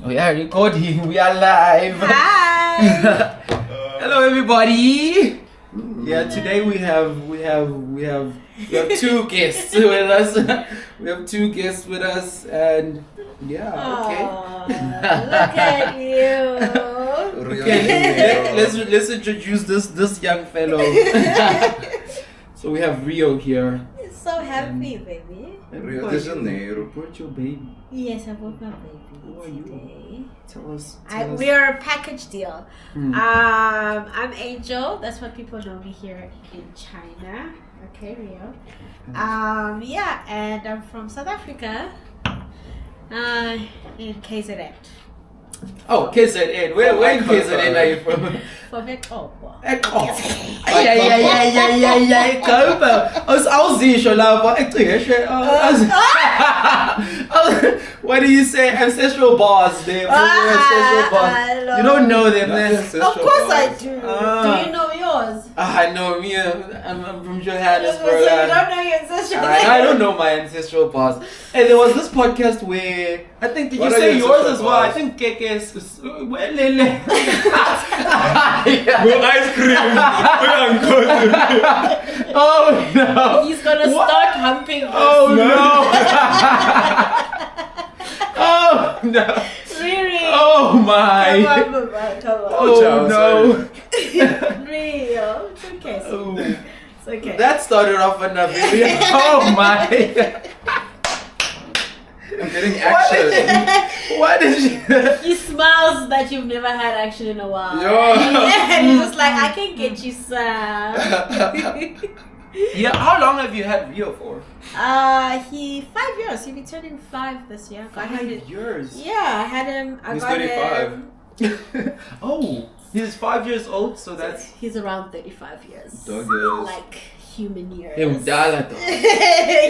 We are recording. We are live. Hi. Hello, everybody. Yeah, today we have two guests with us. We have two guests with us, and okay. Look at you. Okay, let's introduce this young fellow. So we have Rio here. So happy, baby. Rio de Janeiro. Brought your baby. Yes, I brought my baby Who are you? today. Tell us. We are a package deal. I'm Angel. That's what people know me here in China. Okay, Rio. Yeah, and I'm from South Africa. In KZN. Oh, KZN. Where in KZN are you from? From Ekopo. Kopa. Awuzisho lapho eciheshe. What do you say? Ancestral bars there. Ancestral bars. You don't know them then. Of course I do. Do you know yours? I know me. I'm from Johannesburg. So you don't know your ancestral bars? I don't know my ancestral bars. And there was this podcast where I think did you say yours as well? I think KK's Lele. Ice cream. Oh no. He's gonna start humping us. Oh no. Oh no. Really? Oh my. Come on, come on. Oh no. Real. It's okay. Oh. It's okay. That started off enough. Oh my. I'm getting action. What did you? He smiles that you've never had action in a while. Yo. And he's just like, I can get you some. Yeah, how long have you had Rio for? 5 years. He'll be turning 5 this year. Got him 5 years. Yeah, I had him. He's 35. Oh, he's 5 years old, so that's. He's around 35 years. Dog years. Like human years. He's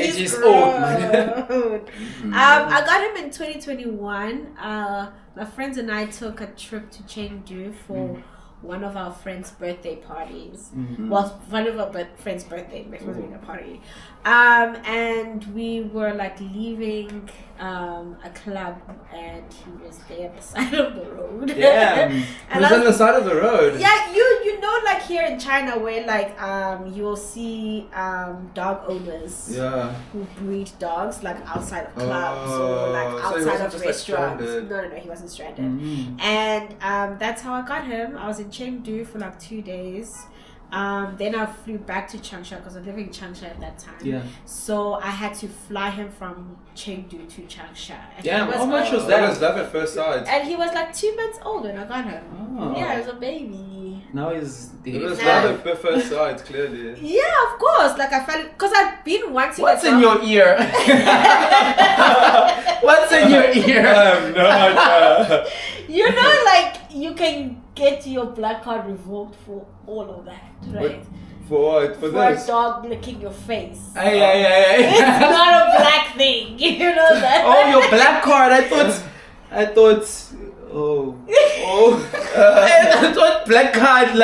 He's just old, man. I got him in 2021. My friends and I took a trip to Chengdu for one of our friends' birthday parties. Well, one of our friends' birthday, it was a party. And we were like leaving a club, and he was there at the side of the road. Yeah. And He was on the side of the road. yeah, you know, like here in China, where like you will see dog owners who breed dogs like outside of clubs or like so he outside wasn't of just, like, restaurants. stranded. No, he wasn't stranded. And that's how I got him. I was in Chengdu for like 2 days. Then I flew back to Changsha because I was living in Changsha at that time. Yeah. So I had to fly him from Chengdu to Changsha. And Yeah, he was how much was That that? was love at first sight. And he was like 2 months old when I got him. Oh. Yeah, he was a baby. Now he's It was dead. love at first sight, clearly. Yeah, of course. Like I felt because I've been wanting. What's a in dog. your ear? What's in your ear? No idea. You know, like you can get your black card revoked for all of that, right? For what? For For a this? dog licking your face. Hey. It's not a black thing. You know that? Oh, your black card. I thought. Oh. I thought black card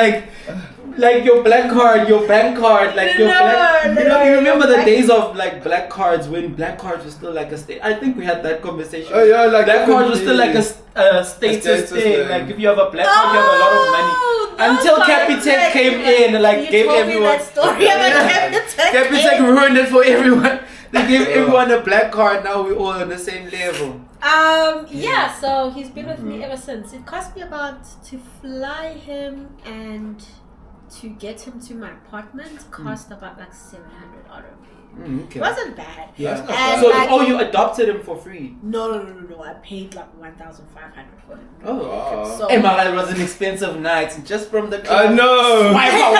like your black card, your bank card, like your black. You remember the days of like black cards when black cards were still like a state. I think we had that conversation. Oh yeah, like Black cards were still like a status status thing. thing. Like if you have a black card, you have a lot of money. Until Capitec came in and like you gave told everyone. me that story about Capitec. Capitec ruined it for everyone. They gave everyone a black card. Now we're all on the same level. Yeah, so he's been with me ever since. It cost me about to fly him and to get him to my apartment cost about like 700 RMB. Okay. It wasn't bad. Yeah. And So like, you adopted him for free? No. I paid like 1,500 for him. Oh. Wow. So MRL was an expensive night just from the club. I know. Swipe out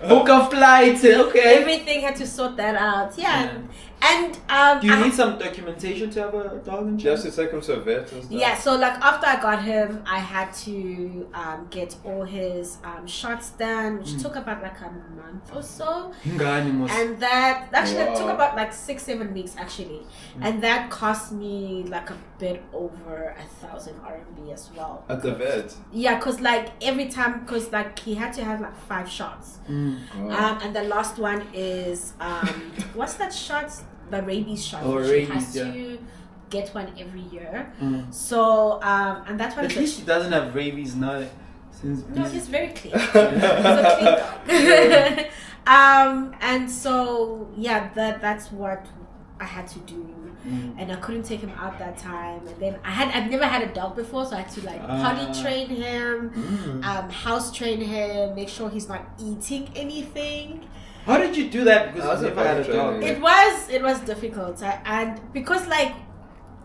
1.5, book a flight. Okay. everything had to sort that out. Yeah. And Do you need some documentation to have a dog in You have China? to take him to a vet and stuff. yeah, so like after I got him, I had to get all his shots done, which took about like a month or so. And that actually it took about like 6-7 weeks actually, and that cost me like a bit over 1,000 RMB as well. At the vet. Yeah, cause like every time, cause like he had to have like 5 shots, and the last one is what's that shot? The rabies shot. Oh, which rabies, he has yeah. to get one every year. So and that's what. At least he doesn't have rabies now. No, he's very clean. He's a clean dog. And so that's what I had to do. And I couldn't take him out that time. And then I've never had a dog before, so I had to like potty train him, house train him, make sure he's not eating anything. How did you do that? Because you never had a dog. It was difficult, and because like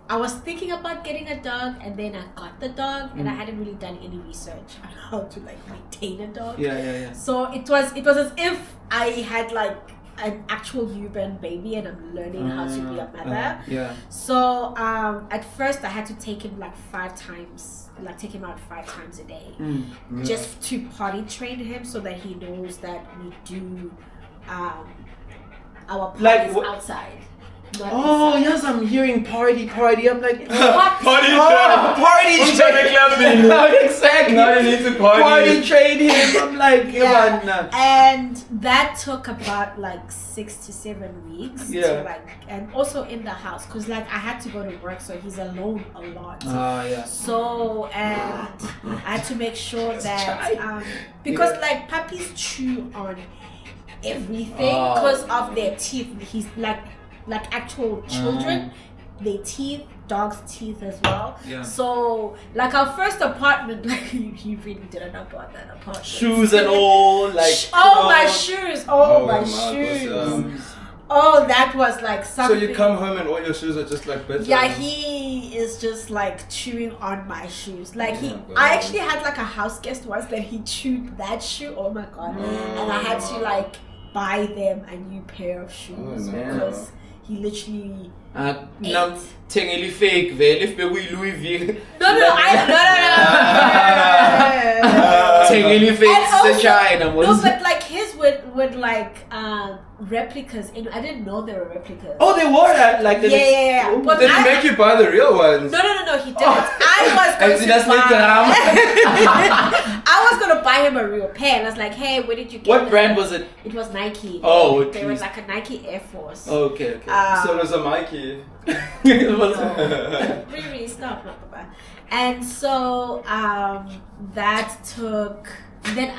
I was thinking about getting a dog, and then I got the dog, and I hadn't really done any research on how to like maintain a dog. Yeah. So it was as if I had like an actual newborn baby, and I'm learning how to be a mother. So at first I had to take him like 5 times, like take him out 5 times a day, just to potty train him so that he knows that we do our parties outside. Oh yes, I'm hearing party. I'm like Party train. Exactly. Now you need to party train him. I'm like, and that took about like 6 to 7 weeks. To like, and also in the house, cause like I had to go to work, so he's alone a lot. So and I had to make sure that because like puppies chew on everything because of their teeth. He's like actual children, their teeth, dogs' teeth as well. So like our first apartment, like he really didn't about that apartment. Shoes and all, like my shoes. My shoes. Oh, that was like something. So you come home and all your shoes are just like bits. Yeah, he is just like chewing on my shoes. Like I actually had like a house guest once that he chewed that shoe. Oh my god! And I had to like buy them a new pair of shoes because he literally Tingly fake, if we Louis V. No. Tingly fake the China. No, but like his would like replicas. And I didn't know they were replicas. Oh, they were like the yeah. But did he make you buy the real ones? No, he didn't. I was gonna buy him a real pair, and I was like, "Hey, where did you get?" What brand was it? It was Nike. Oh, there was like a Nike Air Force. Okay. So it was a Mikey. Really stop, Papa. And so that took. Then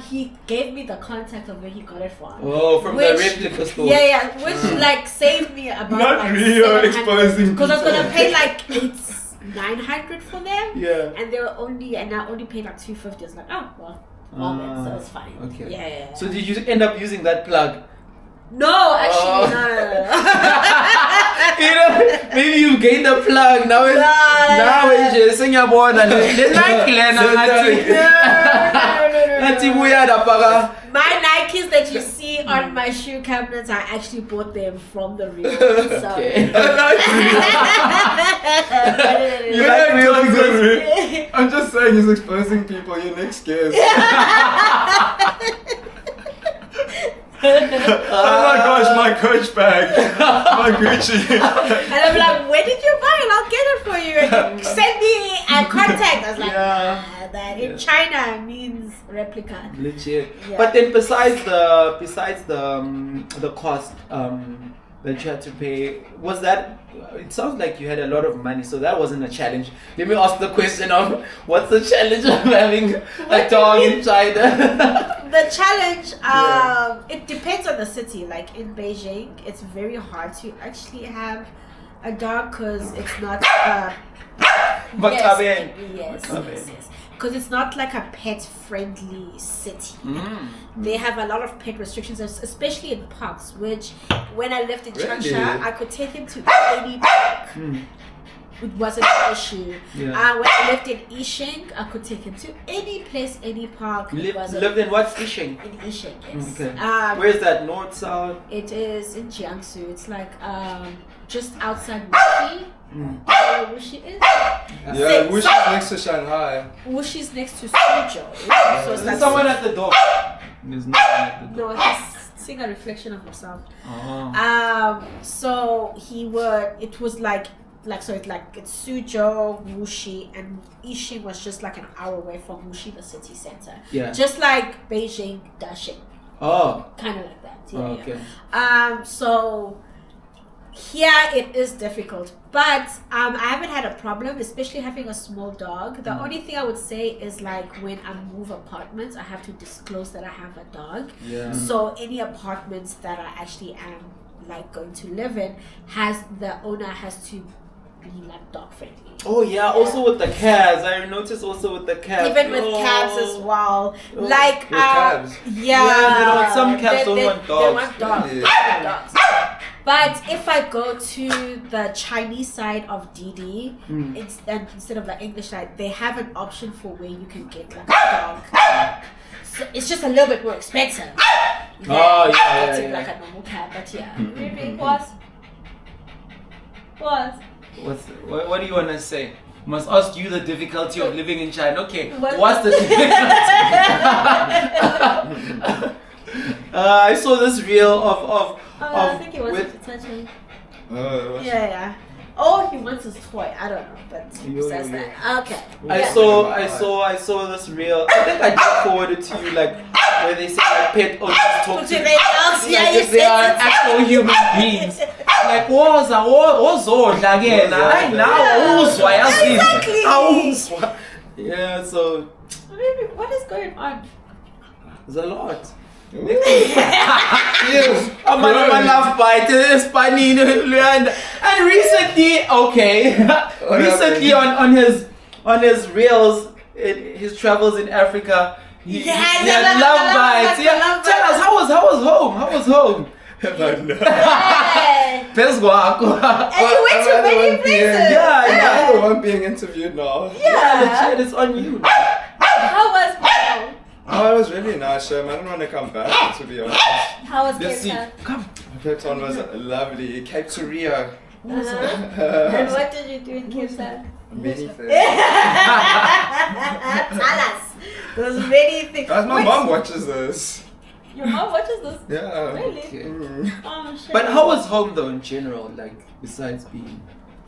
he gave me the contact of where he got it from. Oh, from the replica store. Yeah, which like saved me about not like real exposing. Because I was gonna pay like $900 for them. Yeah. And they were I only paid like $250. I was like, then, so it's fine. Okay. Yeah. So did you end up using that plug? No, actually, no. You know, maybe you gained the plug. Now it's just sing your board and my Nikes that you see on my shoe cabinets, I actually bought them from the real one. So. Okay. You like real? I'm just saying he's exposing people. Your next guest. Oh my gosh, my Coach bag, my Gucci. And I'm like, where did you buy it? I'll get it for you. And send me a contact. I was like, that in China means replica. Legit. Yeah. But then besides the cost that you had to pay, was that? It sounds like you had a lot of money, so that wasn't a challenge. Let me ask the question of what's the challenge of having a dog in China? The challenge, it depends on the city. Like in Beijing, it's very hard to actually have a dog because it's not. Yes. Because it's not like a pet-friendly city. They have a lot of pet restrictions, especially in parks. Which, when I lived in Changsha, I could take him to any park. It wasn't an issue. When I lived in Yisheng, I could take him to any place, any park. Lived in what? Yisheng? In Yisheng, yes. Okay. Where's that? North, south? It is in Jiangsu. It's like just outside Wuxi. Where Wuxi is? Yeah, Wuxi is next to Shanghai. Wuxi is next to Suzhou. So it's like someone at the door. There's no one at the door. No, he's seeing a reflection of himself. So it was like so it's like it's Suzhou, Wuxi, and Yixing was just like an hour away from Wuxi, the city center. Yeah. Just like Beijing, Daxing. Oh. Kind of like that. Yeah. Okay. So Here it is difficult, but I haven't had a problem, especially having a small dog. The only thing I would say is like when I move apartments, I have to disclose that I have a dog. Yeah. So any apartments that I actually am like going to live in, the owner has to be like dog friendly. Oh yeah, also with the cabs. I noticed also with the cabs. Even with cabs as well. Like cabs? Yeah, some cabs don't want dogs. They want dogs. Really? They want dogs. But if I go to the Chinese side of DD, instead of the English side, they have an option for where you can get like a dog. So it's just a little bit more expensive. Getting like a normal cab, but yeah. Maybe what? What do you want to say? Must ask you the difficulty of living in China. Okay, What? what's the difficulty? I saw this reel of I think he wants to touch him. Yeah. Oh, he wants his toy. I don't know, but besides that, okay. I saw this reel. I think I just forwarded to you, like where they say like pet owners talk to their dogs. like Yeah, if they are actual human beings. Like wozodla ke na now uzwa yazi. Awuzwa. Yeah, so Maybe what is going on? there's a lot. Yes. I'm a laugh bite. It's funny, Luyanda. And recently, recently on his reels, his travels in Africa, he had love bites. Yeah, tell us how was home? How was home? No. And you went to many places. Yeah. I'm the one being interviewed now. Yeah, legit, it's on you. How was home? Oh, it was really nice, Shem. I didn't want to come back, to be honest. How was Let's see. Cape Town? Come. Cape Town was lovely. Cape to Rio. And what did you do in Cape Town? Many things. Tell us. There's many things. Guys, my mom watches this. Your mom watches this? Yeah. Really? Mm. Oh shit. But how was home though in general? Like besides being.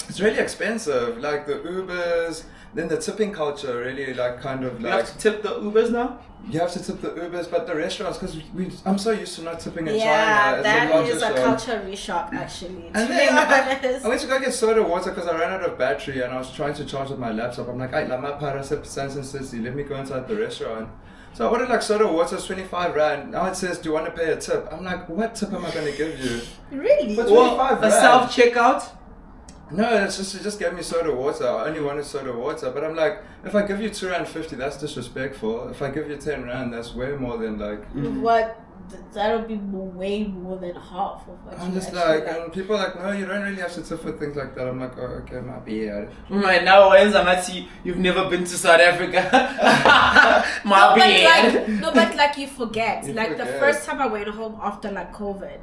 It's really expensive. Like the Ubers, then the tipping culture really like kind of You like. have to tip the Ubers now? You have to tip the Ubers, but the restaurants, because I'm so used to not tipping in yeah, China. that is a shock. culture shock actually. And To then be honest. I went to go get soda water because I ran out of battery and I was trying to charge with my laptop. I'm like, hey, lama para sissy, let me go inside the restaurant. So I ordered like soda water, it's 25 rand. Now it says, do you want to pay a tip? I'm like, what tip am I going to give you? Really? But Well, 25 a rand. self-checkout? No, it just gave me soda water. I only wanted soda water. But I'm like, if I give you 2.50 rand, that's disrespectful. If I give you 10 rand, that's way more than like. What? That'll be way more than half of what I'm you just actually like, and people are like, no, you don't really have to tip for things like that. I'm like, oh, okay, my bad. Right now, you've never been to South Africa. No, but like you forget. You like the forget. first time I went home after like COVID,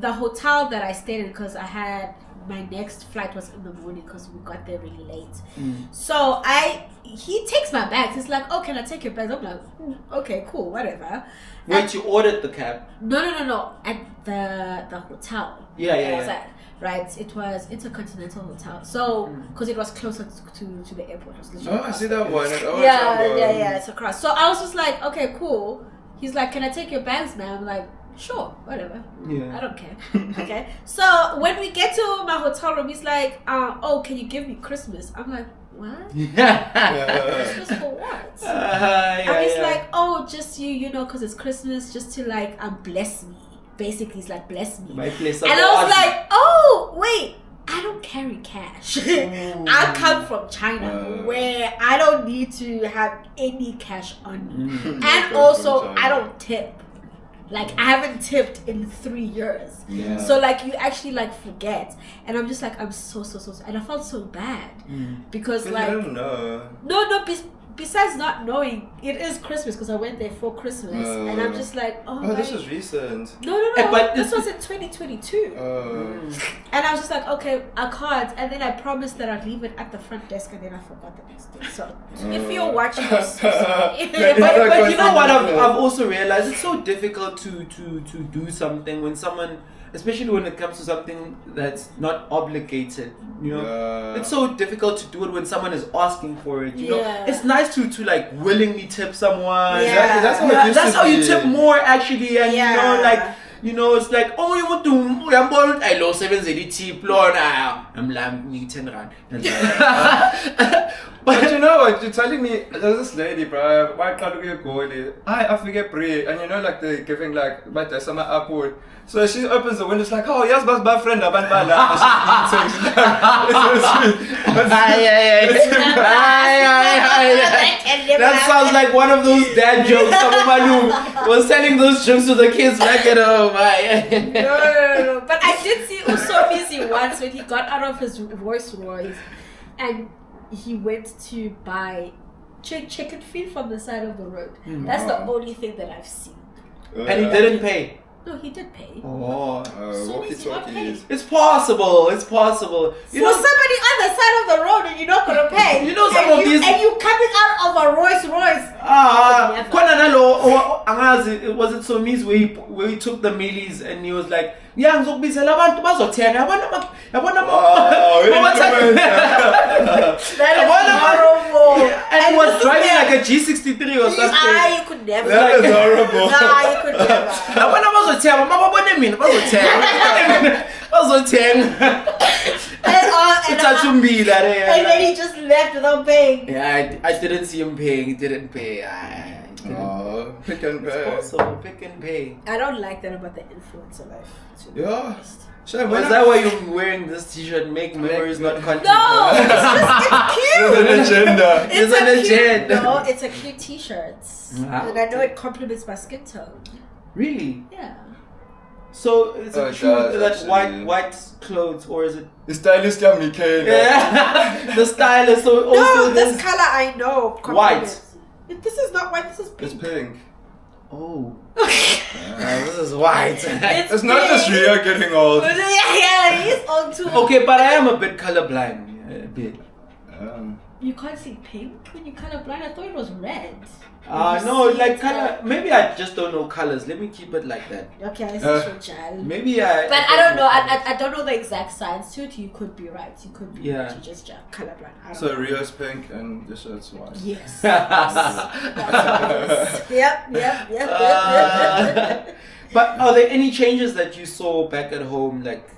the hotel that I stayed in, because I had my next flight was in the morning because we got there really late. So he takes my bags. He's like, oh, can I take your bags? I'm like, okay, cool, whatever. Wait, you ordered the cab? No. At the hotel. Yeah. I was at, right? It was Intercontinental Hotel. So, because it was closer to the airport. It was literally Oh, I across. see that one. Yeah, it's across. So I was just like, okay, cool. He's like, can I take your bags, man? I'm like, sure, whatever. Yeah. I don't care. Okay. So when we get to my hotel room, he's like, oh, can you give me Christmas? I'm like, what? Christmas for what? And he's like, oh, just you know, because it's Christmas, just to like bless me. Basically, he's like, bless me. My place And I was like, oh, wait, I don't carry cash. I come from China where I don't need to have any cash on me. And also, I don't tip. Like, I haven't tipped in 3 years. Yeah. So, like, you actually, like, forget. And I'm just like, I'm so. And I felt so bad. Because, like... I don't know. No, besides not knowing, it is Christmas because I went there for Christmas. And I'm just like, Oh, this was recent. No. But this was in 2022. And I was just like, okay, I can't. And then I promised that I'd leave it at the front desk, and then I forgot the next day. So if you're watching, I'm so sorry. But you know what I've also realized, it's so difficult to do something when someone, especially when it comes to something that's not obligated, you know. It's so difficult to do it when someone is asking for it, you know. It's nice to like willingly tip someone. Exactly, that's how it used that's to how you be. tip more actually, and you know, you know, it's like, oh, you want to, I lost 7 tip, Lorna. I'm like, 10 rand. But you know what? You're telling me there's this lady, bro. Why can't we go? I forget pre, and you know, like they're giving like my summer upward. So she opens the window, it's like, oh yes, my friend, That sounds like one of those dad jokes. Someone was telling those jokes to the kids back at home. No. But I did see Uso busy once when he got out of his Rolls Royce and he went to buy chicken feed from the side of the road. That's the only thing that I've seen. And he didn't pay. No, he did pay. walkie-talkies. It's possible. It's possible. For somebody on the side of the road and you're not gonna pay. You know some of these. And you coming out of a Rolls Royce. Was it Somi's where he took the millies and he was like, yeah, ngizokubizela abantu bazothenga That is horrible. And he was driving like a G63 or something. You could never. That is horrible. You could never. And then he just left without paying. Yeah, I didn't see him paying. He didn't pay. Pick and pay. Also, pick and pay. I don't like that about the influencer life. Yeah. Sure, is that why you're wearing this t-shirt? Make memories, not content. No, it's cute. There's an agenda. It's an agenda. No, it's a cute t-shirt. And I know it compliments my skin tone. Really? Yeah. So is it true that actually. white clothes, or is it? The stylist got me Michaela. Yeah. The stylist also. No, this color I know. White. This is not white. This is pink. It's pink. Oh. This is white. It's not just Ria getting old. Yeah, he's old too. Okay, but I am a bit colorblind. A bit. You can't see pink when you're colorblind. I thought it was red. No, like color. Maybe I just don't know colors. Let me keep it like that. Okay, I see your child. Maybe I. But I don't know. I don't know the exact science to it. You could be right. You could be Yeah. right. You just colorblind. I don't So know. Rio's pink and the shirt's white. Yes. Yep. But are there any changes that you saw back at home, like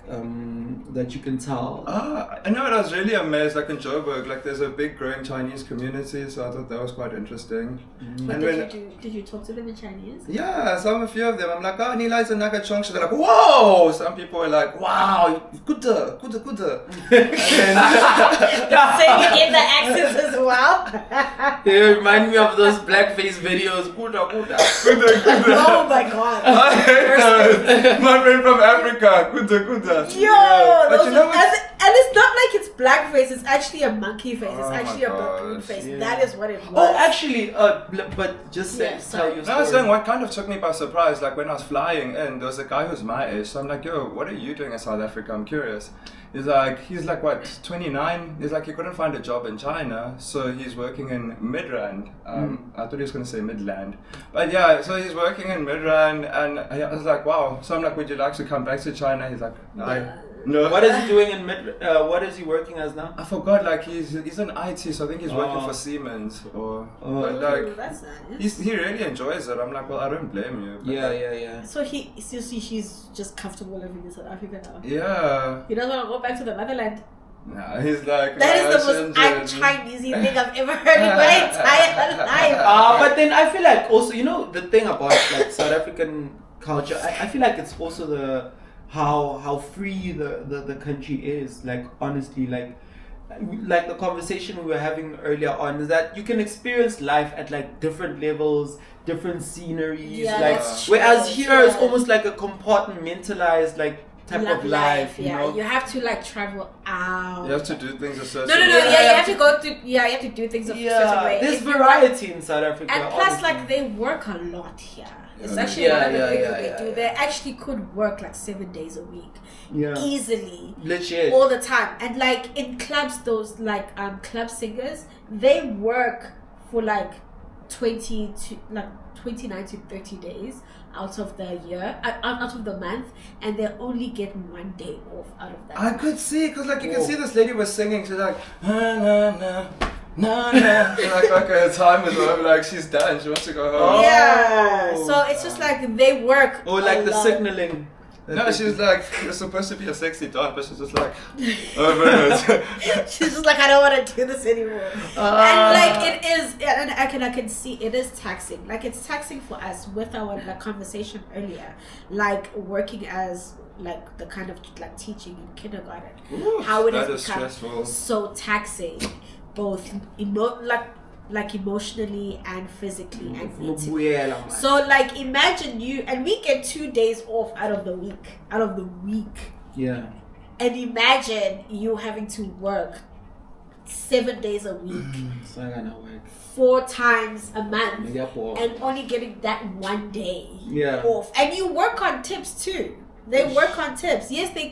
that you can tell? I know, I was really amazed, like in Joburg, like there's a big growing Chinese community, so I thought that was quite interesting. But did you talk to them in Chinese? Yeah, a few of them. I'm like, oh, Nila is a Naga Chong. They're like, whoa! Some people are like, wow, good. And then, Saying it in the accents as well. They remind me of those blackface videos. Kuda. Oh my god. My friend from Africa, kuda. Yo, But you know and it's not like it's blackface, it's actually a monkey face. It's Oh actually my a baboon gosh, face. yeah. That is what it was. Oh, actually, but just Yeah, tell sorry. your No, I was story. saying what kind of took me by surprise, like when I was flying in, there was a guy who's my age, so I'm like, yo, what are you doing in South Africa? I'm curious. He's like what, 29? He's like, he couldn't find a job in China, so he's working in Midrand. I thought he was going to say Midland. But yeah, so he's working in Midrand, and I was like, wow. So I'm like, would you like to come back to China? He's like, no. What is he doing in what is he working as now? I forgot, like he's in IT, so I think he's working for Siemens or but like That's nice. he really enjoys it. I'm like, well, I don't blame you. But Yeah. So he's just comfortable living in South Africa now. Yeah. He doesn't want to go back to the motherland. Nah, he's like, That is the most un-Chinese thing I've ever heard in my entire life. But then I feel like also, you know, the thing about like South African culture, I feel like it's also the how free the country is. Like honestly, like the conversation we were having earlier on is that you can experience life at like different levels, different sceneries. Yeah, like that's true. whereas here it's Yeah. almost like a compartmentalized like type of life. You know? You have to like travel out. You have to do things a certain No. way. Yeah, you have to go to. Yeah, you have to do things a certain way. There's If you variety in South Africa. And plus, honestly. like, they work a lot here. It's Yeah. actually one of the Yeah, things yeah, that they yeah, do. yeah. They actually could work like 7 days a week. Yeah. Easily. Legit. All the time. And like in clubs, those like club singers, they work for like 29 to 30 days out of the year, out of the month, and they only get 1 day off out of that. I could see, because like you can see this lady was singing, she's like, na na na No. like her time is over. Like she's done. She wants to go home. Yeah. So it's just like they work. Or like a the lot. signaling. No, she's like, you're supposed to be a sexy dog, but she's just like, over it. She's just like, I don't want to do this anymore. And like it is, and I can see it is taxing. Like it's taxing for us with our like conversation earlier, like working as like the kind of like teaching in kindergarten. Ooh, how it that has is become stressful. so taxing, both like emotionally and physically and mentally. So like imagine you and we get 2 days off out of the week. Yeah. And imagine you having to work 7 days a week, So I gotta work 4 times a month, Yep. and only getting that 1 day Yeah. off. And you work on tips too. They work on tips. Yes, they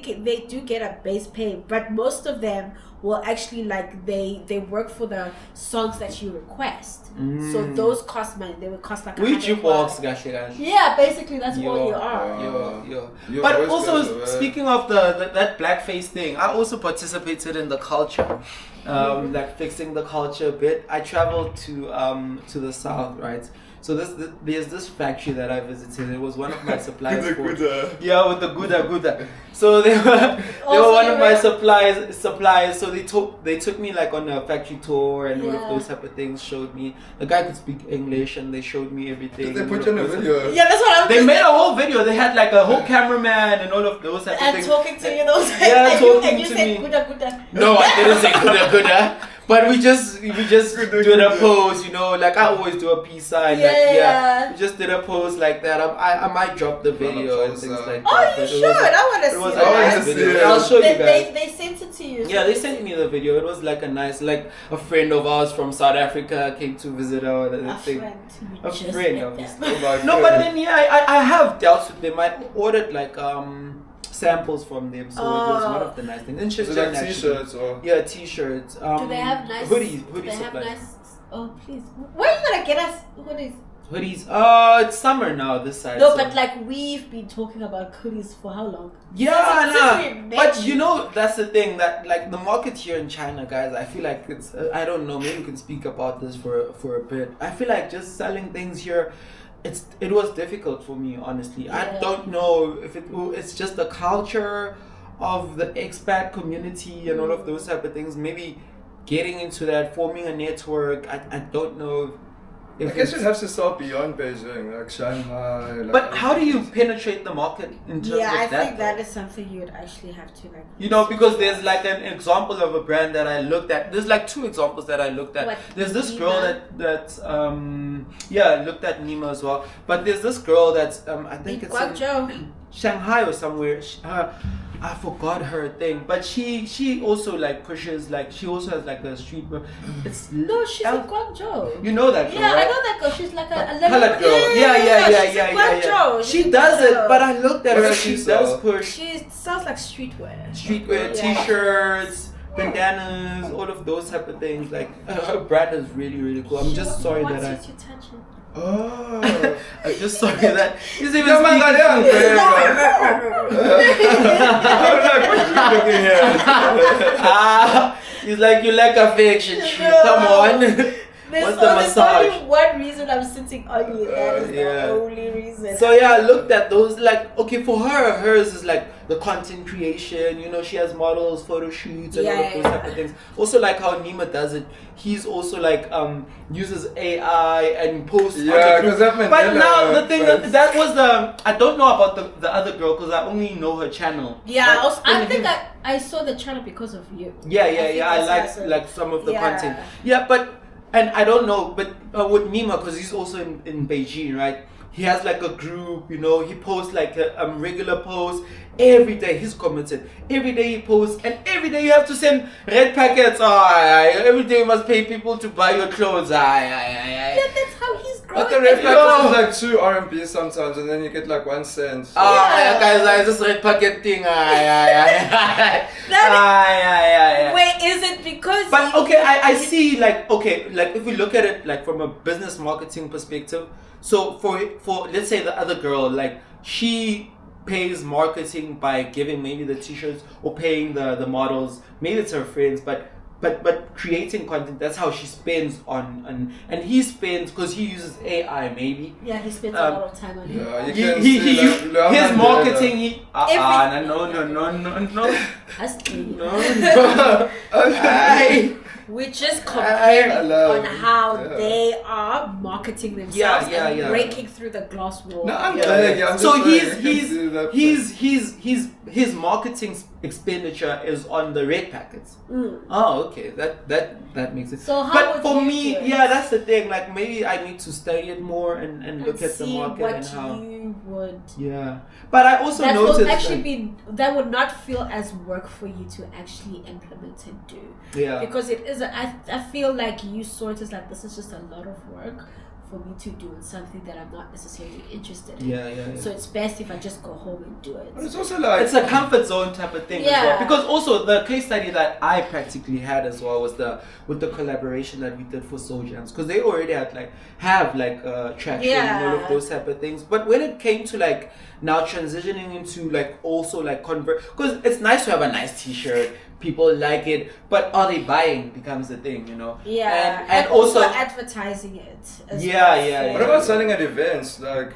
do get a base pay, but most of them will actually like they work for the songs that you request. So those cost money. They would cost like Which you box, $100. guys. Yeah, basically that's what you are. Yo. Your But voice goes also away. speaking of that blackface thing, I also participated in the culture, like fixing the culture a bit. I traveled to the south, right? So there's this factory that I visited. It was one of my suppliers. Yeah, with the Gouda. So they were one of my suppliers. So they took me like on a factory tour and all of those type of things. Showed me the guy could speak English and they showed me everything. Did they put you in a video? Yeah, that's what I'm They made a whole video. They had like a whole cameraman and all of those type of and things. talking to you those Yeah, talking and you to said me. Gouda. No, I didn't say Gouda. But we just did a pose, you know, like I always do a peace sign. Yeah. We just did a pose like that. I might drop the video and things like that. Oh, you but should. I want to it see was a that. nice video. I'll show you guys. They sent it to you. Yeah, they sent me the video. It was like a nice, like a friend of ours from South Africa came to visit our thing. A friend, obviously. No, but then I have dealt with them. I ordered like samples from them, so it was one of the nice things. And Is it like t-shirts or? Yeah, t-shirts. Do they have nice hoodies? Do they have supplies. nice? Oh please, where are you gonna get us hoodies? Hoodies. It's summer now this side. No, so. but like we've been talking about hoodies for how long? Yeah, Since we met but you know that's the thing that like the market here in China, guys. I feel like it's I don't know. Maybe we can speak about this for a bit. I feel like just selling things here. It was difficult for me, honestly. Yeah. I don't know if it's just the culture of the expat community and all of those type of things. Maybe getting into that, forming a network. I don't know. I guess you'd have to start beyond Beijing, like Shanghai. Like But how do you penetrate the market in terms of that? I think that though? is something you would actually have to like. You know, because there's like an example of a brand that I looked at. There's like 2 examples that I looked at. What, there's this Nima? girl that's I looked at Nima as well. But there's this girl that's I think it's in Guangzhou. Shanghai or somewhere. I forgot her thing, but she also like pushes, like she also has like a street. It's No, she's in Guangzhou. You know that girl, Yeah, right? I know that girl. She's like a Colored girl. She's in Guangzhou. She's She in does it, Guangzhou. but I looked at What her. does She she does sell? push She sounds like streetwear. streetwear, Yeah. t-shirts, bandanas, all of those type of things. Like her brand is really, really cool. I'm just sorry wants that you to touch it. Oh. I'm just sorry that he's even Yo, man, speaking. I'm like, what are you looking here? He's like, you like affection. Come on. What's the There's massage? only one reason I'm sitting on you. That is Yeah. the only reason. So yeah, I looked at those, like, okay, for her, hers is like the content creation, you know, she has models, photo shoots and all of those type of things. Also like how Nima does it, he's also like uses AI and posts. Yeah, because that Mandela. But now the thing that was I don't know about the other girl because I only know her channel. Yeah, Like, I think I saw the channel because of you. Yeah, think I that's like some of the Yeah. content. Yeah, but and I don't know, but with Nima, because he's also in Beijing, right? He has like a group, you know. He posts like a regular post every day. He's commented every day. He posts, and every day you have to send red packets. Every day you must pay people to buy your clothes. Yeah, that's how he's growing. But the red And packets is like 2 RMB sometimes, and then you get like 1 cent. Yeah, guys, this red packet thing. Wait, is it because? But okay, I see like if we look at it like from a business marketing perspective, so for let's say the other girl, like she pays marketing by giving maybe the t-shirts or paying the models, maybe it's her friends, but but creating content, that's how she spends on and he spends because he uses AI maybe. Yeah, he spends a lot of time on it. Yeah, you He, can he, see, he, like, his marketing, he no. That's No. Aye. We're just comparing I love on how it. they are marketing themselves Yeah, and yeah. breaking through the glass wall. No, I'm Yeah, glad. yeah. I'm So just saying, you can see that, his marketing expenditure is on the red packets. Mm. Oh, okay, that makes it. So how but would for you me, do it? yeah, that's the thing. Like maybe I need to study it more and look at the see market what and how. you would. Yeah, but I also That noticed will actually like, that would not feel as work for you to actually implement and do. yeah. Because it is I feel like you sort of like this is just a lot of work for me to do something that I'm not necessarily interested in. Yeah. So it's best if I just go home and do it. But it's also like It's a comfort zone type of thing as well. Yeah. Because also the case study that I practically had as well was with the collaboration that we did for Soul Jams, because they already have traction and all of those type of things. But when it came to like now transitioning into like also like convert, because it's nice to have a nice T-shirt, people like it, but are they buying becomes the thing, you know? Yeah, and also advertising it. As Yeah, well. yeah, what about selling at events? Like,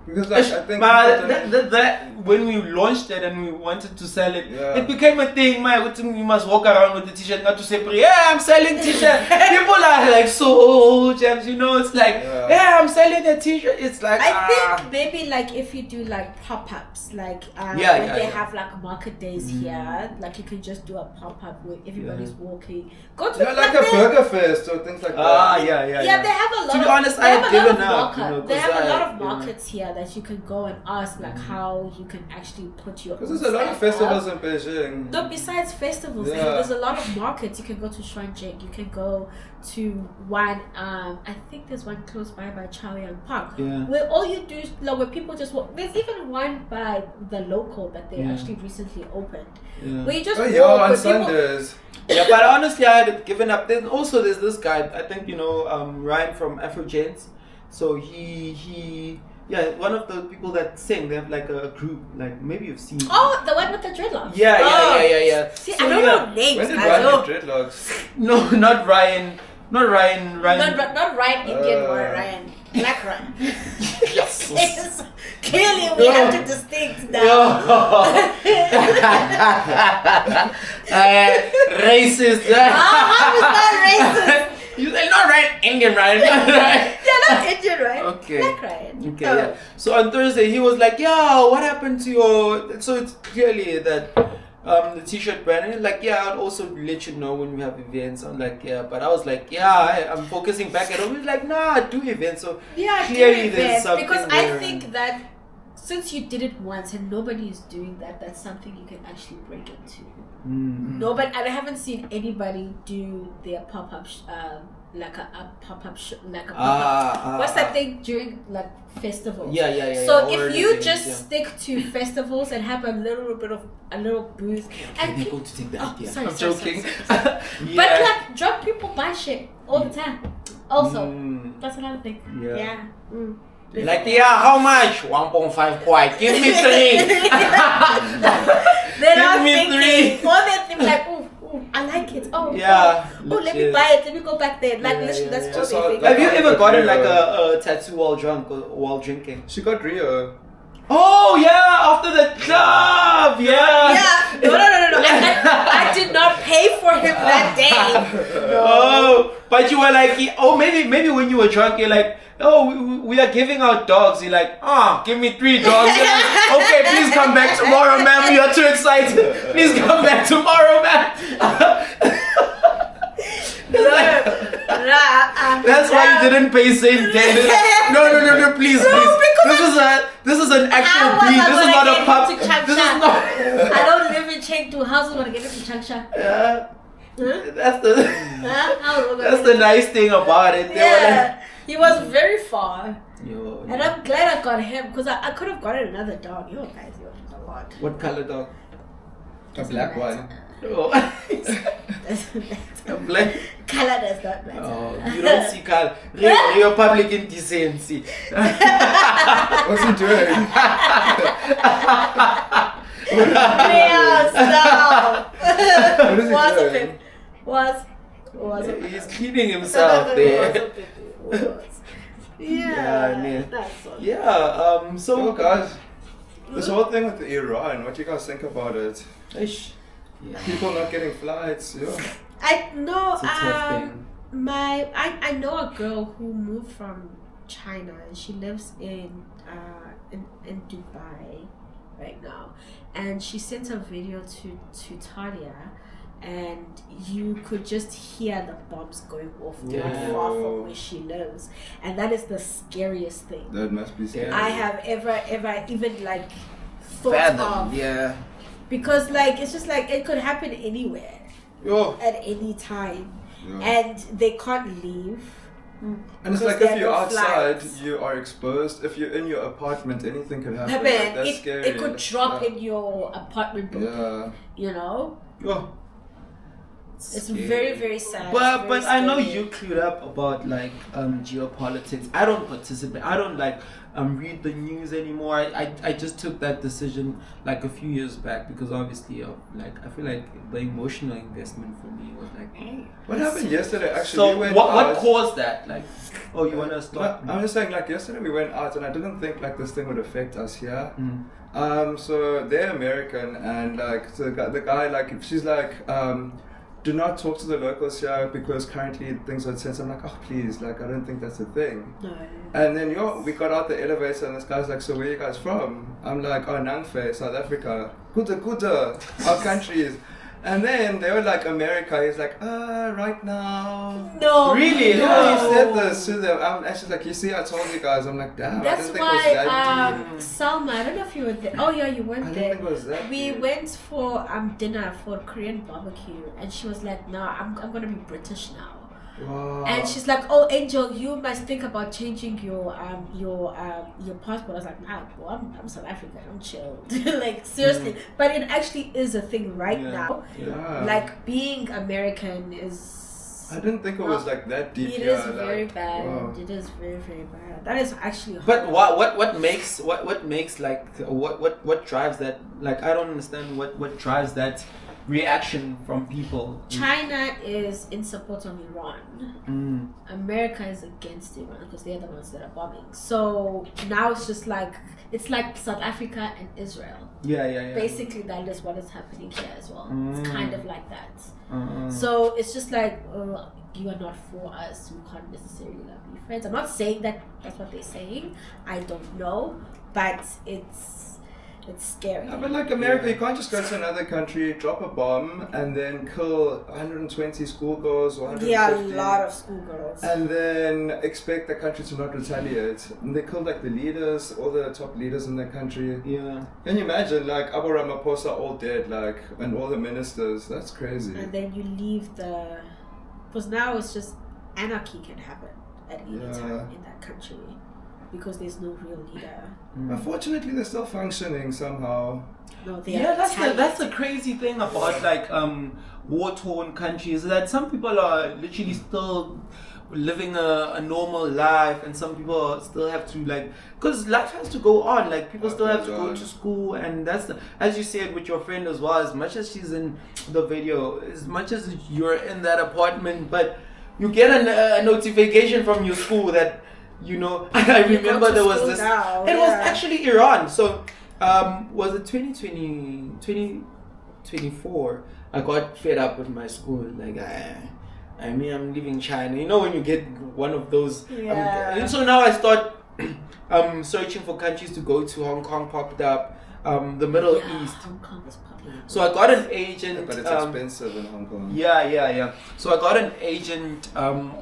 because like, I think but that when we launched it and we wanted to sell it, Yeah. it became a thing. You must walk around with the t-shirt, not to say, yeah, I'm selling t-shirt. People are like, so James, you know, it's like, yeah, I'm selling a t-shirt. It's like, I think maybe like if you do like pop-ups, like when they have like market days here, like you can just do a pop-up where everybody's walking. Go to like a burger fest or things like that. Yeah. Yeah, they have a lot. To be of, honest, they have I've a lot given of up, you market- know, They have a 'cause lot I- of markets here that you can go and ask like how you can actually put your. Because there's a lot of festivals in Beijing. No, besides festivals, Yeah. there's a lot of markets. You can go to Shuanjing, you can go to one. I think there's one close by Chaoyang Park, Yeah. where all you do is like, where people just walk. There's even one by the local that they actually recently opened, where you just Oh walk. yeah, on where people- Sundays. Yeah, but honestly, I had given up. There's this guy, I think you know, Ryan from Afrojanes. So he one of the people that sing. They have like a group, like maybe you've seen. Oh, the one with the dreadlocks. Yeah. See, So, I don't know names. When did I Ryan don't. get dreadlocks? No, not Ryan. Not Ryan. Not Ryan Indian or Ryan Black Ryan. Yes. It's, clearly, we have to distinct now. Racist. How is that racist? You say not Ryan Indian, Ryan. Yeah, not Indian, right? Okay. Black Ryan. Okay, yeah. So on Thursday he was like, "Yo, what happened to your?" So it's clearly that the t-shirt brand. And he's like, "Yeah, I'll also let you know when we have events." I'm like, "Yeah," but I was like, "Yeah, I'm focusing back at home." He's like, "Nah, do events." So Yeah, clearly do there's events, something because I there. think that since you did it once and nobody is doing that, that's something you can actually break into. Mm-hmm. No, but I haven't seen anybody do their pop-up like a pop-up like a pop-up. What's that thing during like festivals? Yeah. So if already you things, just stick to festivals and have a little bit of a little booth, and they're going to take the idea. sorry, I'm sorry, joking. sorry. Yeah. But like drunk people buy shit all the time. Also, that's another thing. Yeah. Mm. Like, how much? 1.5 kwai. Give me 3. They're Give not me thinking. 3. All they're thinking like, oh, I like it. Oh, Yeah, let me legit. buy it. Let me go back there. Like, literally, that's all Just they all think. that- Have you ever gotten like a tattoo while drunk or while drinking? She got Rio. Oh yeah, after the club, yeah. Yeah, no. I did not pay for him that day. No. Oh, but you were like, maybe when you were drunk, you're like, we are giving out dogs. You're like, give me 3 dogs. You're like, okay, please come back tomorrow, ma'am. You're too excited. Please come back tomorrow, ma'am. That's why you didn't pay same day. No, please. This is an actual breed. This is not a pup. This is not. I don't live in Chengdu. How's it gonna get into Changsha? Yeah. Huh? That's the nice thing about it. They Yeah, he was very far, were like, and I'm glad I got him because I could have gotten another dog. You guys, you a lot. what color dog? A black one. Oh. A black. Color does not matter. Oh, you don't see color. Real public indecency. What's he doing? Yeah, stop. What is he What's doing? it? Was He's cleaning himself there. Yeah. So guys, this whole thing with Iran, what do you guys think about it? People not getting flights. I know. It's a tough thing. I know a girl who moved from China and she lives in Dubai right now, and she sent a video to Talia, and you could just hear the bombs going off not far from where she lives, and that is the scariest thing. That must be scary. I have ever even like thought of. Because like it's just like it could happen anywhere at any time, and they can't leave. And it's like if you're outside, you are exposed. If you're in your apartment, anything can happen. Like, that's scary. It could drop in your apartment building. You know. It's very, very sad. But I know you clued up about like geopolitics. I don't participate. I don't like read the news anymore. I just took that decision like a few years back because obviously like I feel like the emotional investment for me was like, hey, what happened yesterday? Actually, so what caused that? Like, oh, you wanna stop? I'm just saying, like yesterday we went out and I didn't think like this thing would affect us here. So they're American and like so the guy like she's like do not talk to the locals here because currently things are tense. I'm like, oh please, like I don't think that's a thing. No. And then we got out the elevator and this guy's like, so where are you guys from? I'm like, oh Nangfe, South Africa. Kuta, our countries. And then they were like, America. He's like, right now. No. Really? Yeah, he said this to them. I'm actually like, you see, I told you guys. I'm like, damn. That's I didn't think it was that deep. Salma, I don't know if you were there. Oh yeah, you went I there. didn't think it was that We deep. went for dinner for Korean barbecue, and she was like, "No, I'm gonna be British now." Wow. And she's like, "Oh, Angel, you must think about changing your passport." I was like, "Nah, bro, I'm South African. I'm chilled." Like seriously, but it actually is a thing right now. Yeah. Like being American is. I didn't think it was like that deep. It is very bad. Wow. It is very, very bad. That is actually hard. But what makes like what drives that? Like I don't understand what drives that reaction from people. China is in support of Iran. America is against Iran because they're the ones that are bombing. So now it's just like South Africa and Israel. Yeah. Basically, that is what is happening here as well. It's kind of like that. So it's just like you are not for us. We can't necessarily be friends. I'm not saying that that's what they're saying. I don't know, but it's scary. Yeah, but like America, you can't just go to another country, drop a bomb, and then kill 120 schoolgirls or 150. Yeah, a lot of schoolgirls. And then expect the country to not retaliate. And they killed like the leaders, all the top leaders in the country. Yeah. Can you imagine like Abu Ramaphosa all dead, like, and all the ministers? That's crazy. And then you leave because now it's just anarchy can happen at any time in that country. Because there's no real leader. Unfortunately, they're still functioning somehow. No, that's the crazy thing about like war-torn countries, that some people are literally still living a normal life, and some people still have to like, because life has to go on. Like people still have to go to school, and that's as you said with your friend as well. As much as she's in the video, as much as you're in that apartment, but you get a notification from your school that. You know, I remember there was this. It was actually Iran. So, was it 2024? I got fed up with my school. Like, I'm leaving China. You know, when you get one of those. And so now I start searching for countries to go to. Hong Kong popped up. The Middle East. Hong Kong is popping up. So I got an agent. Yeah, but it's expensive in Hong Kong. Yeah. So I got an agent on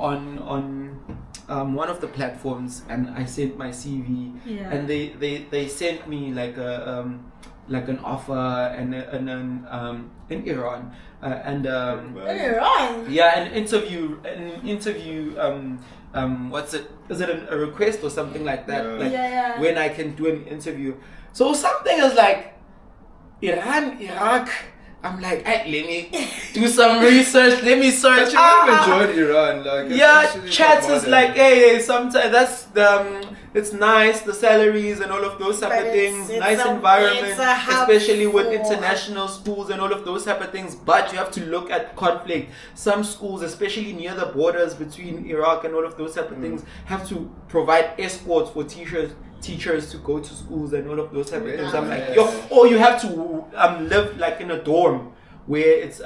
one of the platforms, and I sent my CV, and they sent me like an offer and in Iran and Iran. Yeah, an interview. What's it? Is it a request or something like that? When I can do an interview. So something is like Iran, Iraq. I'm like, hey, let me do some research. Let me search. But you would have enjoyed Iran, like chats is like, hey, sometimes that's it's nice, the salaries and all of those type But of things, it's nice a- environment, it's a hub especially with for- international schools and all of those type of things. But you have to look at conflict. Some schools, especially near the borders between Iraq and all of those type of things, have to provide escorts for teachers to go to schools and all of those type of things. I'm like, or you have to live like in a dorm where it's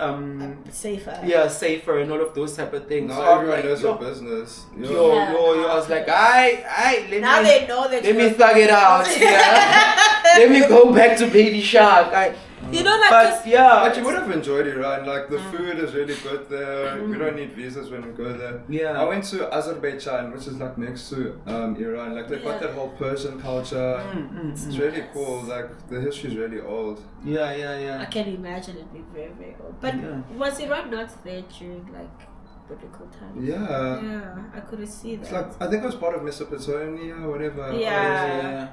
safer. safer and all of those type of things. Now So I'm everyone like, knows your business. I was like, Now they know that let me thug it out. Yeah. Let me go back to Baby Shark. You know, like, But yeah, But you would have enjoyed Iran. Like the food is really good there. We don't need visas when we go there. Yeah. I went to Azerbaijan, which is like next to Iran. Like they got that whole Persian culture. It's really cool. Like the history is really old. I can imagine it being very, very old. But was Iran not there during like biblical times? Yeah. I couldn't see that. It's like I think it was part of Mesopotamia or whatever. Yeah.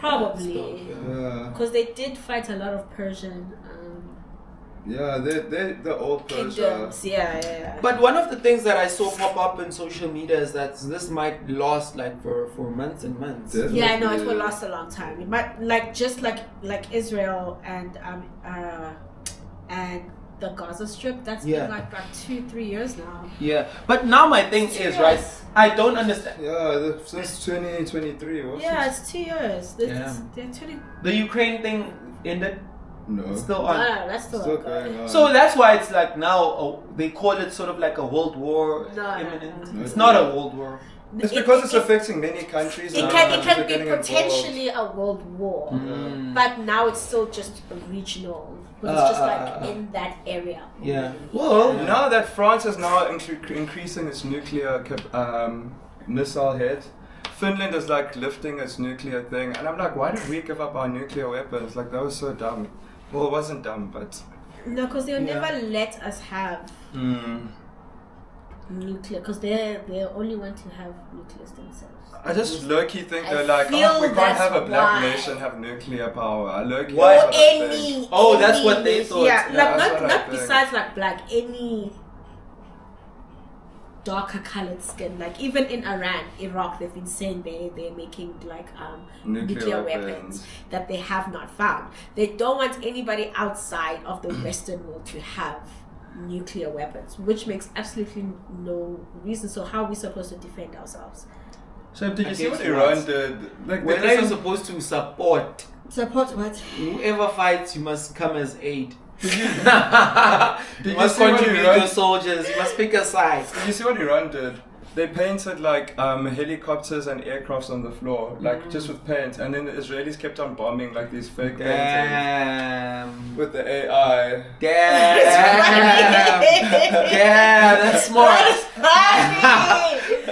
Probably. Yeah. Because they did fight a lot of Persian Yeah, they're the old Persia. kingdoms. Yeah. But one of the things that I saw pop up in social media is that this might last like for months and months. Definitely. Yeah, I know it will last a long time. It might just like Israel and the Gaza Strip. That's been like 2-3 years now. Yeah, but now my thing is right. I don't understand. Yeah, since 2023. Yeah, it's 2 years. They're 20. The Ukraine thing ended. No. It's still on. No, that's still going on. So that's why it's like now they call it sort of like a world war imminent. No. It's not a world war. It's because it's affecting many countries. It can be potentially a world war, but now it's still just regional. But it's just like in that area. Yeah. Well, now that France is now increasing its nuclear missile head, Finland is like lifting its nuclear thing, and I'm like, why did we give up our nuclear weapons? Like that was so dumb. Well, it wasn't dumb, but no, because they'll never let us have nuclear, because they only want to have nuclear themselves. I just low-key think they're like, we can't have a black nation have nuclear power. I low-key What? that's what they thought. Yeah, Yeah, not besides like black, any darker colored skin. Like even in Iran, Iraq, they've been saying they're making like nuclear weapons that they have not found. They don't want anybody outside of the Western world to have nuclear weapons, which makes absolutely no reason. So how are we supposed to defend ourselves? So did you see what Iran did? Like, when are you supposed to support? Support what? Whoever fights, you must come as aid. Did You you must see what contribute Iran? your soldiers. You must pick a side. Did you see what Iran did? They painted like helicopters and aircrafts on the floor, like just with paint, and then the Israelis kept on bombing like these fake paintings Damn. with the AI. Damn. Damn, that's smart.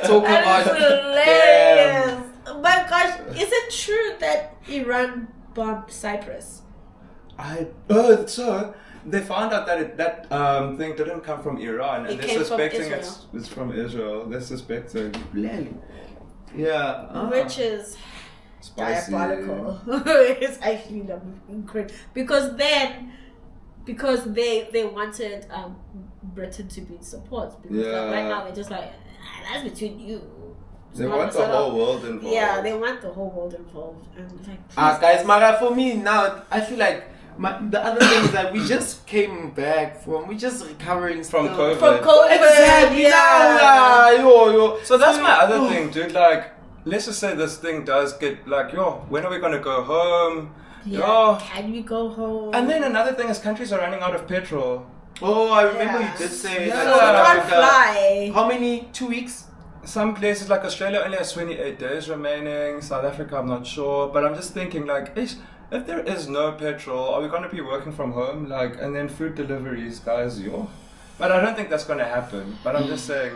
Talk about hilarious. My gosh, is it true that Iran bombed Cyprus? So they found out that that thing didn't come from Iran, and It they're came from suspecting Israel. it's from Israel. They're suspecting. Yeah. Which is Spicy. diabolical. It's actually incredible because they wanted Britain to be in support, because like, right now they're just like, that's between you. They want the whole world involved. Yeah, they want the whole world involved, and like, Guys, Mara, for me now, I feel like the other thing is that we just came back we're just recovering From still. COVID. from COVID. Exactly. Yo. So that's my other thing, dude. Like, let's just say this thing does get like, when are we gonna go home? Yeah, can we go home? And then another thing is countries are running out of petrol. Oh, I remember you did say Yeah. that so we South can't Africa- fly. How many? 2 weeks? Some places like Australia only has 28 days remaining. South Africa, I'm not sure. But I'm just thinking, like, if there is no petrol, are we going to be working from home? Like, and then food deliveries, guys, But I don't think that's going to happen. But I'm just saying.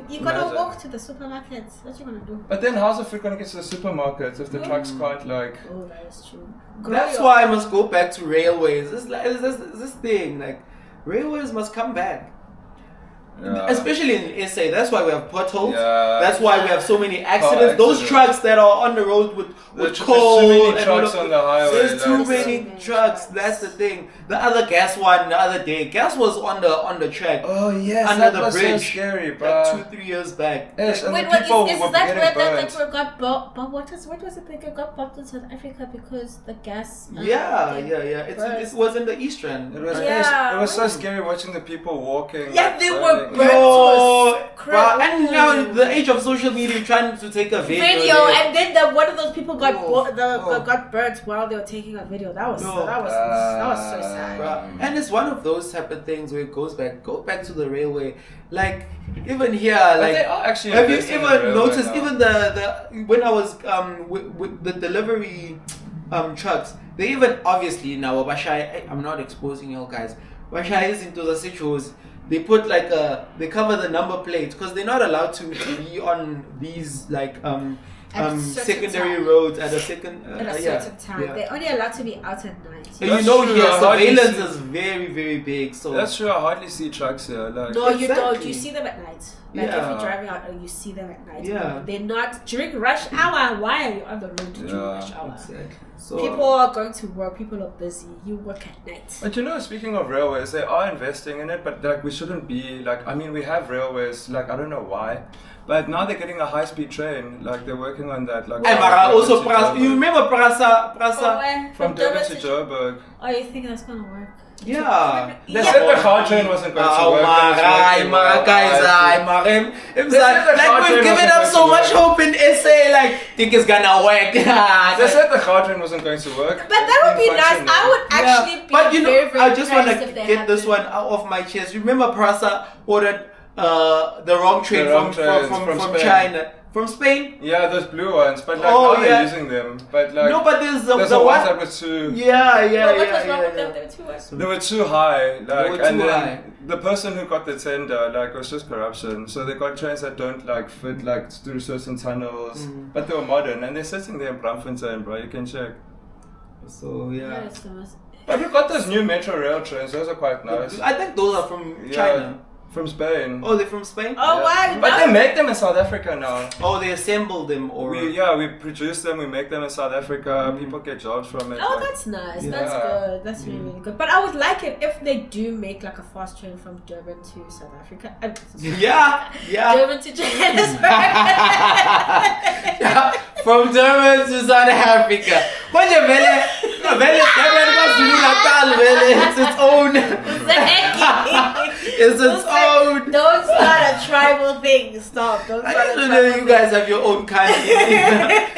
You're gonna imagine. walk to the supermarkets. What you gonna do? But then how's the food going to get to the supermarkets if the trucks can't, like. Oh, that is true. That's why I must go back to railways. It's this thing, like, railways must come back. Especially in SA, that's why we have potholes. Yeah. That's why we have so many accidents. Car Those accidents. trucks that are on the road with There's coal too many and trucks all of- on the highway. There's too like- many trucks. That's the thing. The other gas one the other day, gas was on the track Oh yes, under that the was bridge. so scary, bro. like 2-3 years back. Yes, and Wait, the what people is were that getting where burnt. that got bombed? But what was it that got bombed in South Africa because the gas? Yeah. burst. It was in the Eastern. It was Yeah. it was so scary watching the people walking. Yeah, like, they were burning. burnt. Yo, crazy. bruh, and now the age of social media, trying to take a video. And then one of those people got Oh. got burnt while they were taking a video. That was No. that was so sad. Bruh, and it's one of those type of things where it go back to the railway. Like even here, But like they are actually have you investing in ever the railway noticed now. even the when I was with the delivery trucks, they even obviously now I'm not exposing you guys. Bashai is into the situations. They put they cover the number plate because they're not allowed to be on these At a certain secondary time. roads at a second At a certain time, yeah. they're only allowed to be out at night. And That's you know true, here I hardly surveillance see- is very very big. So That's true. I hardly see trucks here. Like, No, you don't. Exactly. You see them at night. Like if Yeah. you're driving out, you see them at night. Yeah. They're not during rush hour. Why are you on the road during Yeah. rush hour? Exactly. So People are going to work. People are busy. You work at night. But you know, speaking of railways, they are investing in it, but like we shouldn't be like. I mean, we have railways. Like I don't know why, but now they're getting a high-speed train. Like they're working on that. Like Hey, from Mara, Durban also to Prasa. You Joburg. remember Prasa? From Durban to Joburg. Oh, you think that's gonna work? Yeah. They said the car train wasn't going to Oh work. my and it's god, working my well. guys, I my him. They said the car Like train we've given wasn't up going so to much work. hope in SA. Like think it's gonna work. They said the car train wasn't going to work. But that would be In nice. function, I would actually be But you know, very, very I just want impressed to if they get had this the- one out of my chest. Remember, Prasa ordered the wrong train The wrong from trains from Spain. China, from Spain. Yeah, those blue ones, but like Oh, now yeah. they're using them. But like No, but there's the ones one. that were too. Yeah. Well, what was wrong with them? They were too much. They were too high, like, were and too then high. the person who got the tender, like, was just corruption. So they got trains that don't like fit like through certain tunnels, but they were modern, and they're sitting there in Braamfontein, bro. You can check. So yeah. That is the most- But we got those new metro rail trains. Those are quite nice. I think those are from Yeah, China. from Spain. Oh, they're from Spain. Oh, wow. But they make them in South Africa now. Oh, they assembled them or We produce them, we make them in South Africa. People get jobs from it. Oh, like- that's nice. Yeah. That's good. That's really, really good. But I would like it if they do make like a fast train from Durban to South Africa. yeah. Durban to Johannesburg. Yeah, from Durban to South Africa. But it's its own. It's its own. Don't start a tribal thing. Stop. Don't I start a don't tribal know. thing. You guys have your own country.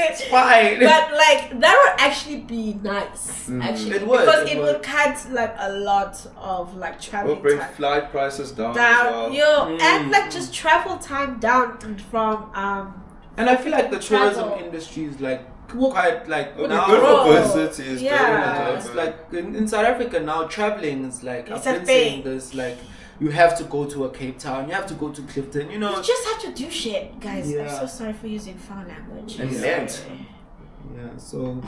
It's fine. But like that would actually be nice. Actually, It would, because it it would. would cut like a lot of like We'll traveling bring time flight prices down. down. as well. And like just travel time down from And I feel like the tourism Travel. industry is like quite like Would be now. good for grow. both cities. Yeah. Durban and It's Joburg. like in South Africa now, traveling is like It's I've a been saying thing. this like you have to go to a Cape Town, you have to go to Clifton, you know. you just have to do shit, guys. Yeah. I'm so sorry for using foul language. And I'm land. sorry. Yeah, so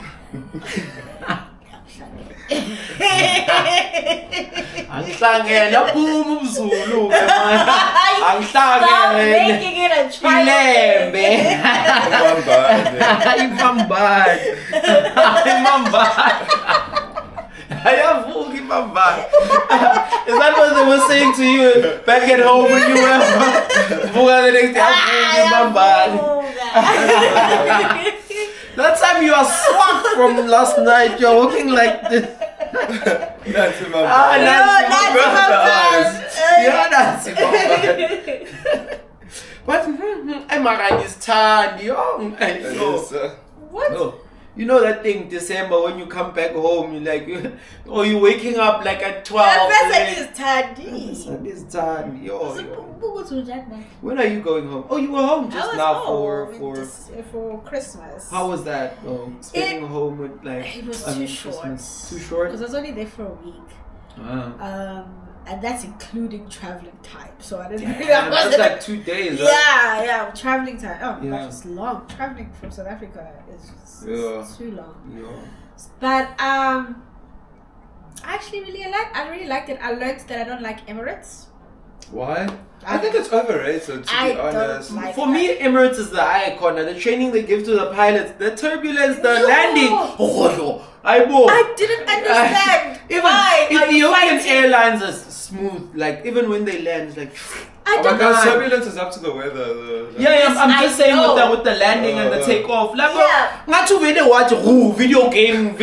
angihlangene aphuma umzulu ke manje Stop angihlangene making it a tribal ilembe Mbambane. imambane ayavuka imambane. Is that what they were saying to you back at home when you were vuka the next day ayavuka imambane? That time you are swamped from last night, you're walking like this. That's in my Ah, mind. that's imambane. But Emarang is tired. Yo, It is, What? no. You know that thing December when you come back home, you like, or you waking up like at 12. That's like like, it's Tadi. It's tired. Yo. I When are you going home? Oh, you were home just was now home for. Christmas. How was that? Spending home with like. It was I too mean, short. Christmas. Too short. Because I was only there for a week. And that's including traveling time. So I didn't really. Yeah, that's like 2 days. Right? Yeah, traveling time. Oh, Yeah. gosh, it's long. Traveling from South Africa is just Yeah. too long. Yeah. But I actually really liked it. I learned that I don't like Emirates. Why? I think it's overrated, to be honest. For me, Emirates is the icon. And the training they give to the pilots, the turbulence, the landing. I didn't understand. Even Ethiopian Airlines is smooth. Like, even when they land, it's like... Because turbulence is up to the weather. I'm just saying with the landing and the takeoff. Like, not to video watch video game.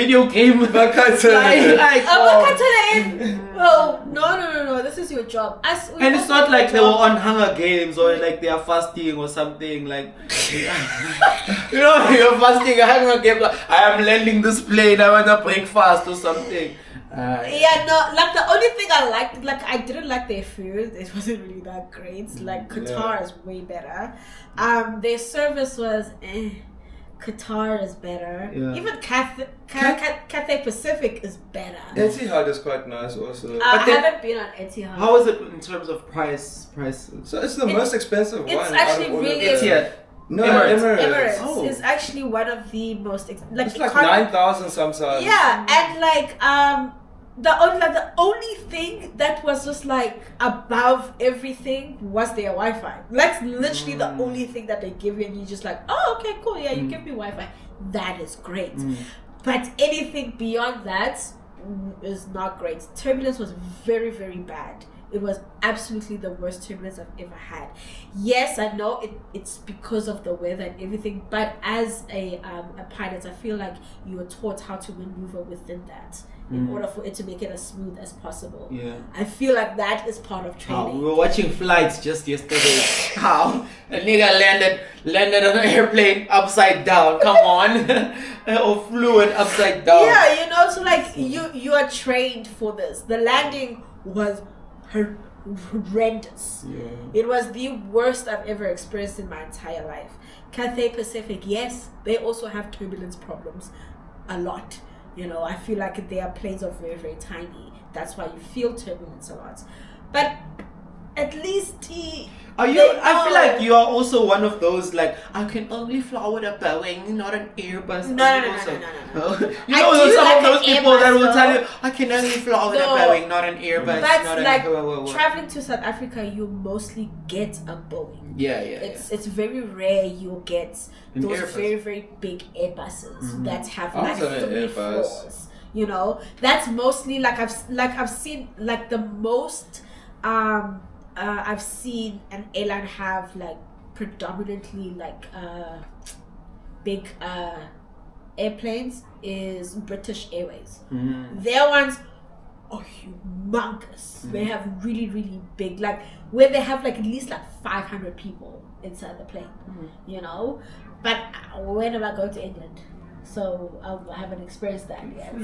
Oh, no. This is your job. And it's not like they were on Hunger Games or like they are fasting or something. Like, you know, you're fasting Hunger Games. Like, I am landing this plane. I want to break fast or something. Like the only thing I liked, like I didn't like their food. It wasn't really that great. Like Qatar is way better. Their service was Qatar is better. Yeah. Even Cathay Pacific is better. Etihad is quite nice also. I haven't been on Etihad. How is it in terms of price? So it's the most expensive one. It's actually really Etihad. No, Emirates is actually one of the most it's like 9,000 sometimes. Yeah, and like the only thing that was just like above everything was their Wi-Fi. That's literally the only thing that they give you, and you just like, oh, okay, cool, yeah, you give me Wi-Fi. That is great. But anything beyond that is not great. Turbulence was very, very bad. It was absolutely the worst turbulence I've ever had. Yes, I know it's because of the weather and everything, but as a pilot, I feel like you are taught how to maneuver within that in order for it to make it as smooth as possible. Yeah, I feel like that is part of training. We were watching flights just yesterday. How a nigga landed on an airplane upside down. Come on, or flew it upside down. Yeah, you know, so like you are trained for this. The landing was horrendous. It was the worst I've ever experienced in my entire life. Cathay Pacific, yes, they also have turbulence problems a lot. You know, I feel like their planes are very, very tiny. That's why you feel turbulence a lot. But at least I feel like you are also one of those, like, I can only fly with a Boeing, not an Airbus. No. You know, some of those people that will tell you, I can only fly with a Boeing, not an Airbus. That's like traveling to South Africa, you mostly get a Boeing. It's very rare you'll get those very, very big Airbuses that have like 3 floors. You know, that's mostly like I've seen like the most I've seen an airline have like predominantly like big airplanes is British Airways. Their ones are humongous. They have really, really big, like where they have like at least like 500 people inside the plane. You know, but when am I going to England? So I haven't experienced that yet.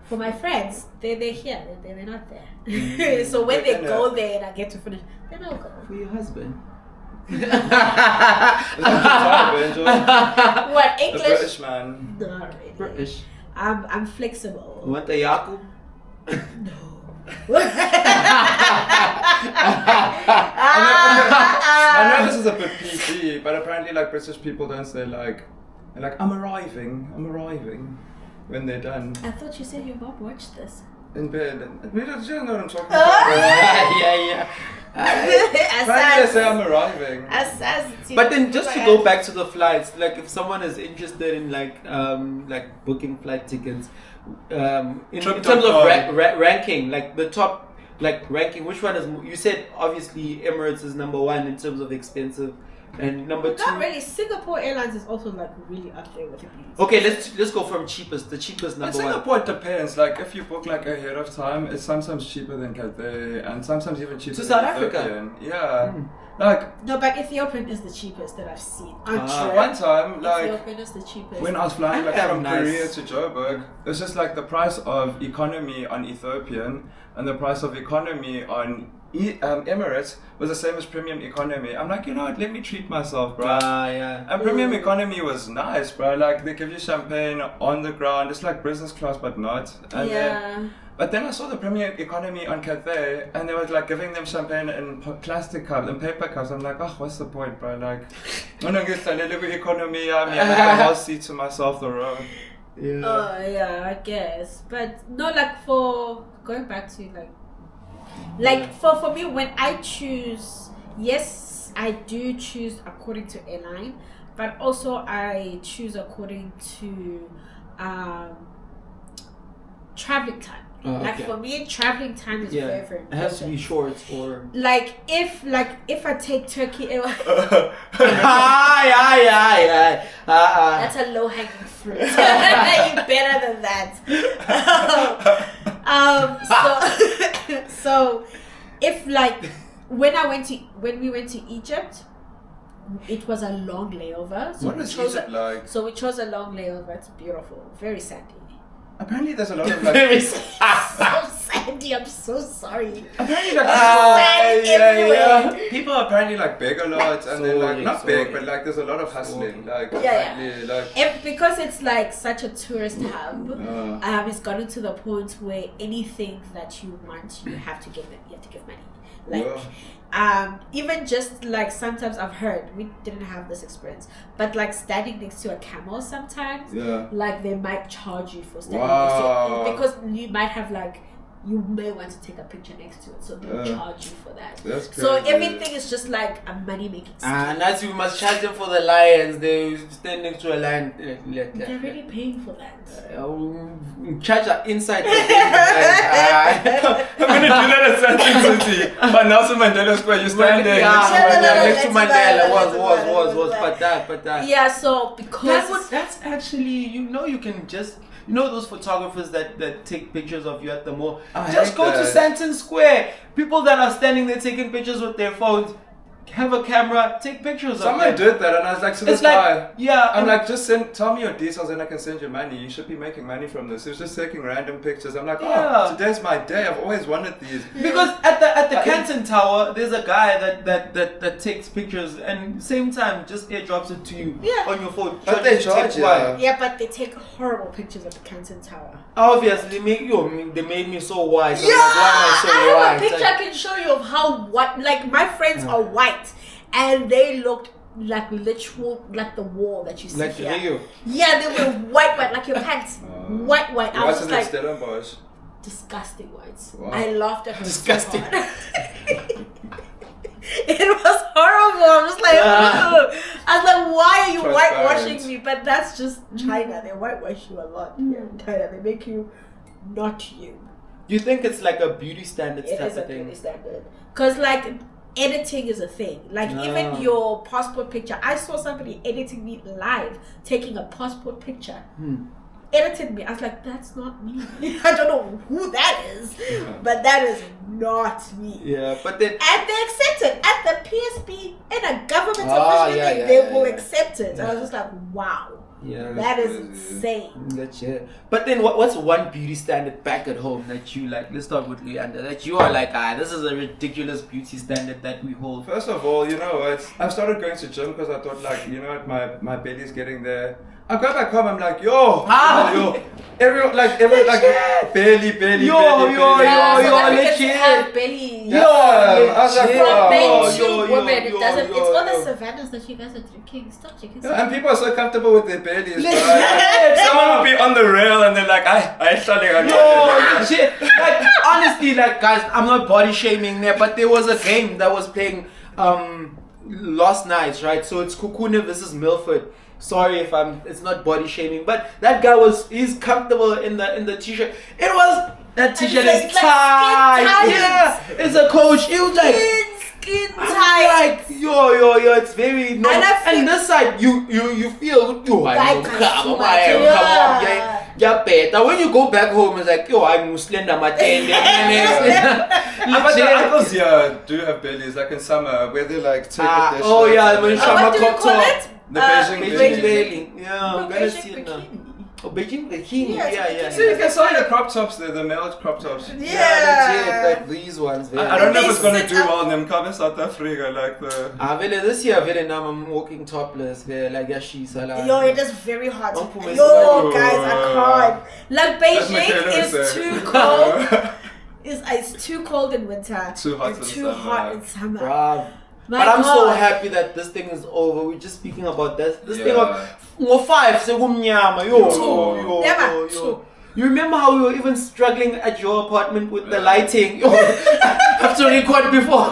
For my friends, they're here. They're not there. So when they go there and I get to finish, then I'll go. For your husband. What, English? A British man. No, not really. British. I'm flexible. You want the Yaku? No. I know this is a bit PC, but apparently like British people don't say like I'm arriving when they're done. I thought you said your mom watched this. In bed. You don't know what I'm talking about. Yeah. Apparently they say I'm arriving. But then just to go back to the flights, like if someone is interested in like booking flight tickets, in terms of ranking, like the top like ranking, which one is you said obviously Emirates is number 1 in terms of expensive, and number 2. Not really. Singapore Airlines is also like really up there with it. Okay, let's go from cheapest. The cheapest number 1. Singapore depends. Like if you book like ahead of time, it's sometimes cheaper than Cathay, and sometimes even cheaper to than South Africa. Yeah. Like no, but Ethiopian is the cheapest that I've seen. One time, like Ethiopian is the cheapest. When I was flying like from Korea to Joburg, it's just like the price of economy on Ethiopian and the price of economy on Emirates was the same as premium economy. I'm like, you know what, let me treat myself, bro. And premium economy was nice, bro. Like they give you champagne on the ground. It's like business class but not. And but then I saw the premium economy on Cathay, and they were like giving them champagne in plastic cups and paper cups. I'm like, oh, what's the point, bro? Like, I'm not getting a little economy. I mean, I have a house seat to myself the road. Yeah. Oh yeah, I guess. But no, like for going back to like Like for me, when I choose, yes, I do choose according to airline, but also I choose according to traveling time. Like for me, traveling time is very, very important. It has to be short or like if I take Turkey, that's a low hanging fruit. You better than that. So if like when we went to Egypt, it was a long layover. So what is Egypt like? So we chose a long layover. It's beautiful, very sandy. Apparently there's a lot of like so sandy, I'm so sorry. apparently like people apparently like beg a lot and they're like not beg but like there's a lot of hustling like because it's like such a tourist hub. It's gotten to the point where anything that you want, you have to give money. Like even just like sometimes I've heard, we didn't have this experience, but like standing next to a camel sometimes, like they might charge you for standing next to it because you might have like you may want to take a picture next to it, so they'll charge you for that. That's crazy. So everything is just like a money making scheme. And as you must charge them for the lions, they stand next to a lion. They're already paying for that. Charge inside. I'm gonna do that at Central City, but Nelson Mandela Square, you stand there. Next to Mandela was, but that. Yeah, so because that's actually, you can just. You know those photographers that take pictures of you at the mall? Just go to Santon Square. People that are standing there taking pictures with their phones, have a camera, take pictures of them. Someone did that and I was like, so this guy. Yeah. I'm like, just tell me your details and I can send you money. You should be making money from this. He was just taking random pictures. I'm like, today's my day. I've always wanted these. Because at the Canton Tower, there's a guy that takes pictures and same time just airdrops it to you on your phone. But they charge you. Yeah, but they take horrible pictures of the Canton Tower. Obviously, they made me so white. Yeah, I have a picture I can show you of how white. Like my friends are white, and they looked like literal, like the wall that you see like here. you. Yeah, they were white, like your pants, white. I was just like disgusting whites. Wow. I laughed at her. Disgusting. So hard. It was horrible. I was like, ugh. I was like, why are you whitewashing me? But that's just China. They whitewash you a lot. Yeah, in China, they make you not you. You think it's like a beauty standard type of thing? It is a beauty standard. Because like editing is a thing. Like even your passport picture. I saw somebody editing me live, taking a passport picture. Edited me. I was like, that's not me. I don't know who that is, but that is not me. Yeah, but then and they accept it at the PSB in a government official meeting. They will accept it. And I was just like, wow. Yeah, that is insane. That's it. But then what's one beauty standard back at home that you like? Let's start with Luyanda. That you are like, this is a ridiculous beauty standard that we hold. First of all, I started going to gym because I thought like, my belly's getting there. I go back home, I'm like, yo, everyone like belly, legit. Belly. I was like, from men to women, it doesn't. It's all the savannas that you guys are drinking. Stop drinking. And people are so comfortable with their bellies. Someone will be on the rail and they're like, I started. Shit. Like honestly, like guys, I'm not body shaming there, but there was a game that was playing last night, right? So it's Kukune versus Milford. Sorry if it's not body shaming, but that guy he's comfortable in the t-shirt. That t-shirt is tight. Yeah, it's a coach. He was like skin tight. Like yo, it's very no. And this side you feel better. When you go back home, it's like I'm slender, my But the uncles here do have bellies, like in summer, where they like take their yeah, when summer comes up. The Beijing belly. Yeah, I'm gonna see it now. Oh, Beijing bikini. Yeah. So you can sell your crop tops there, the male crop tops. Yeah, like these ones. I don't know if it's gonna do well in them covers South Africa, like the. This year, now I'm walking topless. Like Yo, it is very hot. Yo, guys, I can't. Like Beijing is too cold. It's too cold in winter. Too hot in summer. Bruh. But I'm so happy that this thing is over. We're just speaking about this thing of 5 yo. You remember how we were even struggling at your apartment with the lighting? have to record before.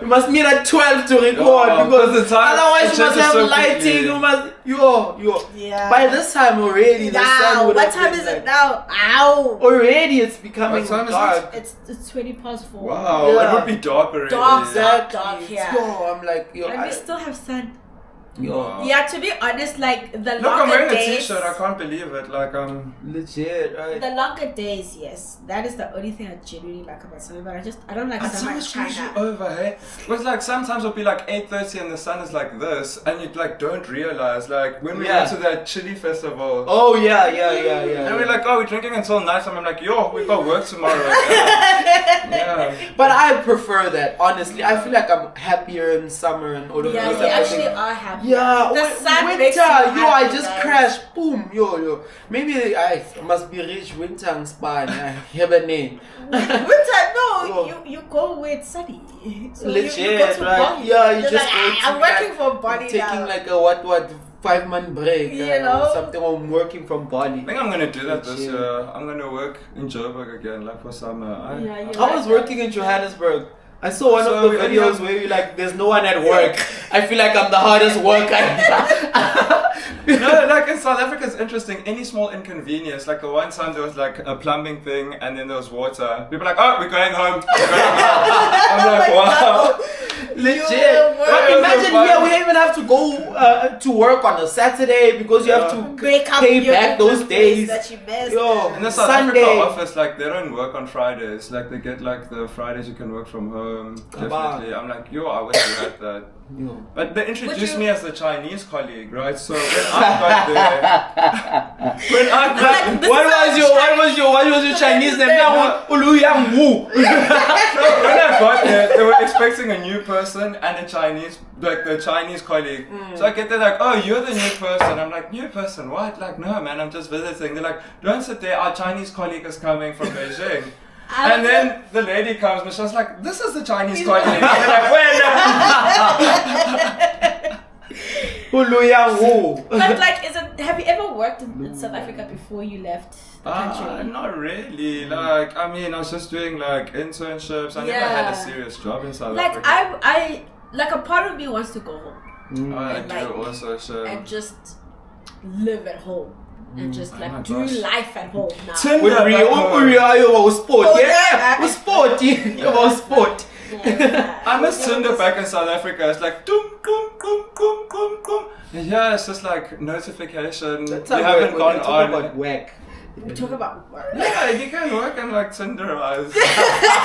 You must meet at 12 to record because the time, otherwise you must have so lighting. quickly. You must yo. Yeah. By this time already, the sun would what have time been is like, it now? Ow! Already, it's becoming What time is dark. It's 20 past 4. Wow, Yeah. it would be dark already. Dark. Exactly. Dark, yeah. Yo, I'm like yo. And I, we still have sun. yo. Yeah, to be honest, like the Look, I'm longer wearing a days. t-shirt. I can't believe it. Like Legit, right? The longer days, yes, that is the only thing I genuinely like about summer. But I don't like And summer in summer screws you China. over, hey? Because like sometimes it'll be like 8:30 and the sun is like this, and you like don't realize. Like when we went to that chili festival, Oh yeah. and we're like, oh, we're drinking until night. And I'm like, yo, we got work tomorrow. Yeah. But I prefer that, honestly. I feel like I'm happier in summer and all of Yeah, those you type of actually things. are happy. Yeah, The sun winter, makes you yo, I happy, just guys. crashed, boom, yo. Maybe I must be rich winter in Spain. I have a name. Winter, no, Oh. you go where it's sunny. So Legit, you go to right? Bali. Yeah, you You're just like, go to I'm working like, for Bali taking now. like a what 5-month break, You or know? something. I'm working from Bali. I think I'm gonna do that this Legit. year. I'm gonna work in Joburg again, like for summer. Yeah, you I was working in Johannesburg. I saw one So of the we only videos have- where you like, there's no one at work. I feel like I'm the hardest worker. No, like in South Africa, it's interesting. Any small inconvenience, like the one time there was like a plumbing thing, and then there was water. People are like, oh, we're going home. We're going home. I'm like, wow. Legit. But imagine here we even have to go to work on a Saturday because you have to break up pay your back those days. that you missed. Yo. In the South Sunday. Africa office, like they don't work on Fridays. Like they get like the Fridays you can work from home. Definitely. I'm like, yo, I wish we had that. Yo. But they introduced you- me as the Chinese colleague, right? So when I got there, when I got Like, this What is was your Chinese name? Yeah. Uluyang Wu. when I got there, they were expecting a new person and a Chinese, like the Chinese colleague. So I get there like, oh, you're the new person. I'm like, new person? What? Like, no, man, I'm just visiting. They're like, don't sit there. Our Chinese colleague is coming from Beijing. And then the lady comes and she's like, this is the Chinese colleague. And they're like, where Uluyang Wu. But like, have you ever worked in South Africa before you left the country? Not really. Like, I mean, I was just doing like internships. I never had a serious job in South Like Africa. I like a part of me wants to go home I and, do like, also, sure. and just live at home and just Oh like my do gosh. life at home now. Tinder With back Rio, home. Rio was sport. Oh, Yeah, yeah. was sport. Yeah, was sport. Yeah. I miss Tinder back in South Africa. It's like dum dum dum dum dum dum. Yeah, it's just like notification. That's You how haven't we're gone talking on. about whack. We talk about work. Yeah, you can work and like Tinderize.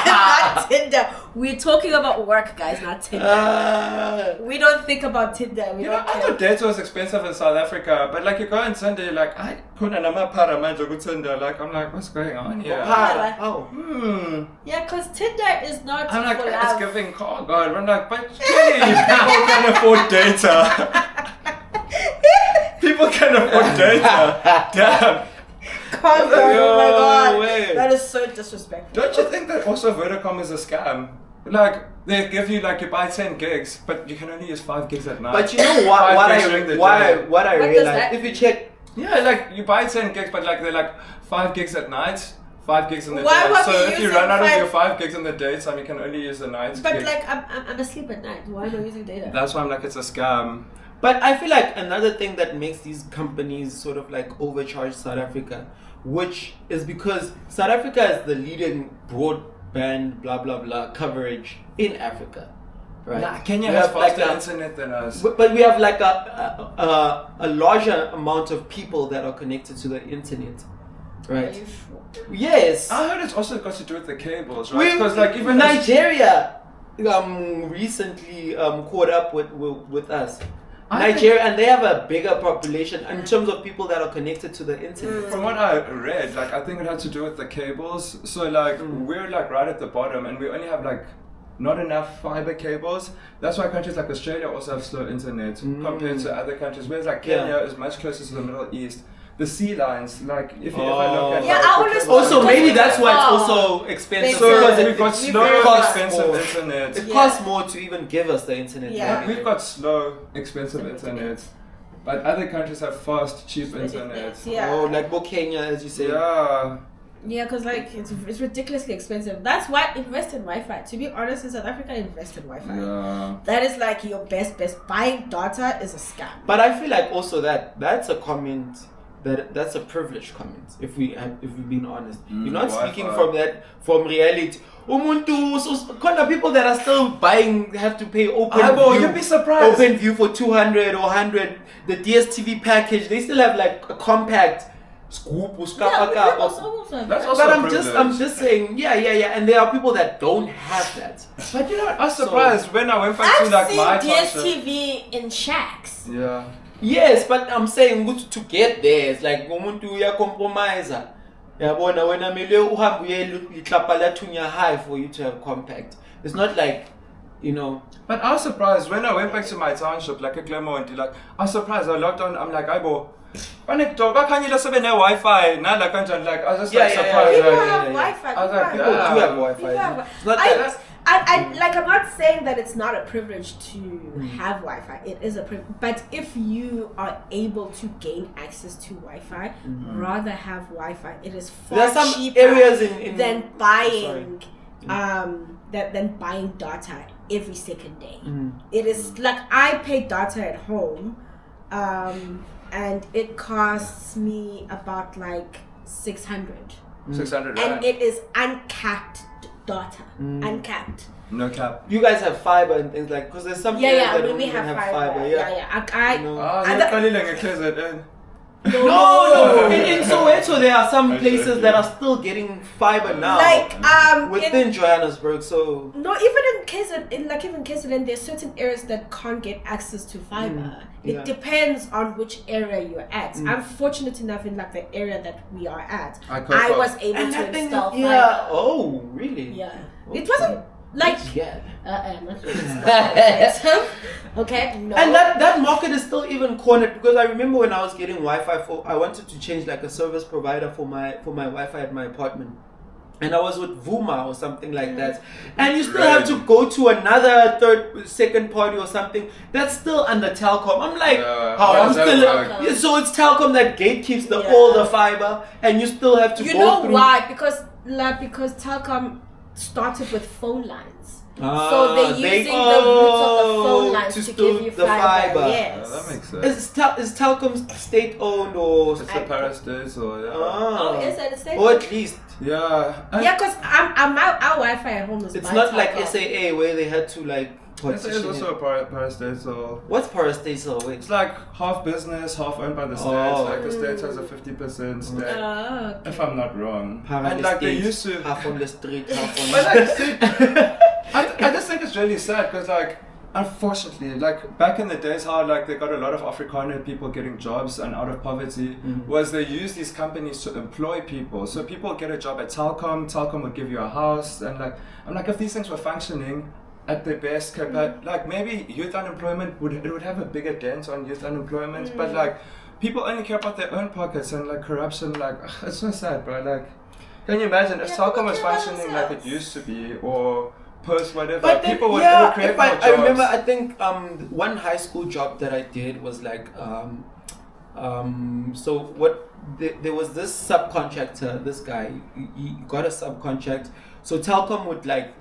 Not Tinder. We're talking about work, guys, not Tinder. We don't think about Tinder. We You know, don't I care. thought dates was expensive in South Africa, but like you go on Tinder, you're like, I couldn't go Tinder. Like, I'm like, what's going on here? Oh. Yeah, because Tinder is not I'm like, for it's love. giving call God. I'm like, but please, people can afford data. People can afford data. Damn. Oh my god. way. That is so disrespectful. Don't you think that also Vodacom is a scam? Like, they give you like, you buy 10 gigs, but you can only use 5 gigs at night. But you know 5 gigs during the day. what I What does realized? that- If you check, Yeah, like you buy 10 gigs, but like they're like 5 gigs at night, 5 gigs in the Why day. were So we if you using run out of 5 your 5 gigs in the daytime, you can only use the night But gig. like, I'm asleep at night. Why am I using data? That's why I'm like, it's a scam. but I feel like another thing that makes these companies sort of like overcharge South Africa, which is because South Africa is the leading broadband blah blah blah coverage in Africa, right? Nah, Kenya We has have like faster a- internet than us. But we have like a larger amount of people that are connected to the internet, Are right? you sure? Yes. I heard it's also got to do with the cables, right? We, Because like even Nigeria recently caught up with us. I Nigeria, and they have a bigger population in terms of people that are connected to the internet. From what I read, like I think it had to do with the cables. So like we're like right at the bottom, and we only have like not enough fiber cables. That's why countries like Australia also have slow internet compared to other countries. Whereas like Kenya is much closer to the Middle East. The sea lines, like if you ever look at Yeah, like, I the always cables- Also, Because maybe we that's why it's are also expensive. So, because we've got we slow, very expensive fast. internet. it Yeah. costs more to even give us the internet. Yeah. We've got slow, expensive internet, but other countries have fast, cheap internet. Yeah. Oh, like Kenya, as you say. Yeah. Yeah, because like it's ridiculously expensive. That's why invest in Wi-Fi. To be honest, in South Africa, invest in Wi-Fi. Yeah. That is like your best. Buying data is a scam. But I feel like also that's a comment that's a privileged comment. If we're being honest, you're not speaking from reality. Umuntu, so kind of people that are still buying have to pay OpenView. You'd be surprised. OpenView for 200 or 100. The DSTV package, they still have like a compact. Scoop, That's That's also also I'm just saying, yeah, and there are people that don't have that. But you know, I was surprised when I went back to I've like seen my township. DSTV in shacks. Yeah. Yes, but I'm saying to get there, it's like umuntu uyacompromise. Yabona wena mele uhambe uye ihlapa lathunya high for you to have compact. It's not like, you know. But I was surprised when I went back to my township, like a Clermont, like I was surprised. I logged on. I'm like, Aibo. Wi-Fi. Not like like I was just like surprised. People have Wi-Fi. I was like, People do have Wi-Fi. It's not that. I'm not saying that it's not a privilege to have Wi-Fi. It is a privilege, but if you are able to gain access to Wi-Fi, rather have Wi-Fi. It is far cheaper areas than buying than buying data every second day. It is like I pay data at home, and it costs me about like 600. 600, and right? it is uncapped data. Uncapped. No cap. You guys have fiber and things like, because there's some areas that don't we even have fiber. No. In Soweto, there are some places that are still getting fiber now. Like within Johannesburg, so no, even in KZN, there's certain areas that can't get access to fiber. It depends on which area you're at. I'm fortunate enough in like the area that we are at. I was able to install fiber. Yeah. Oh, really? Yeah. Okay. It wasn't like okay, no. And that market is still even cornered, because I remember when I was getting Wi-Fi I wanted to change like a service provider for my Wi-Fi at my apartment. And I was with Vuma or something like that. And you still have to go to another second party or something. That's still under Telkom. I'm like, so it's Telkom that gatekeeps all the fiber, and you still have to go through. You know why? Because Telkom started with phone lines. So they're using the roots of the phone lines to give you fiber. Yes. That makes sense. Is Telkom state owned or? It's a Paris or is it state? Or at least. Yeah. Because our Wi-Fi at home is. It's not like SAA where they had to like. It's also a parastatal. What's parastatal? Wait. It's like half business, half owned by the states. Like the states has a 50% stake. Okay. If I'm not wrong. And like they used to. Half on the street, half on the I just think it's really sad because like, unfortunately, like back in the days how like they got a lot of Afrikaner people getting jobs and out of poverty was they used these companies to employ people. So people get a job at Telkom would give you a house, and like I'm like, if these things were functioning at their best, like maybe youth unemployment would have a bigger dent on youth unemployment, but like people only care about their own pockets, and like corruption, like it's so sad, bro. Like, can you imagine if Telkom was functioning like it used to be, or Post whatever, but then, people would create more jobs. I remember, I think one high school job that I did was like so what there was this subcontractor, this guy, he got a subcontract, so Telkom would like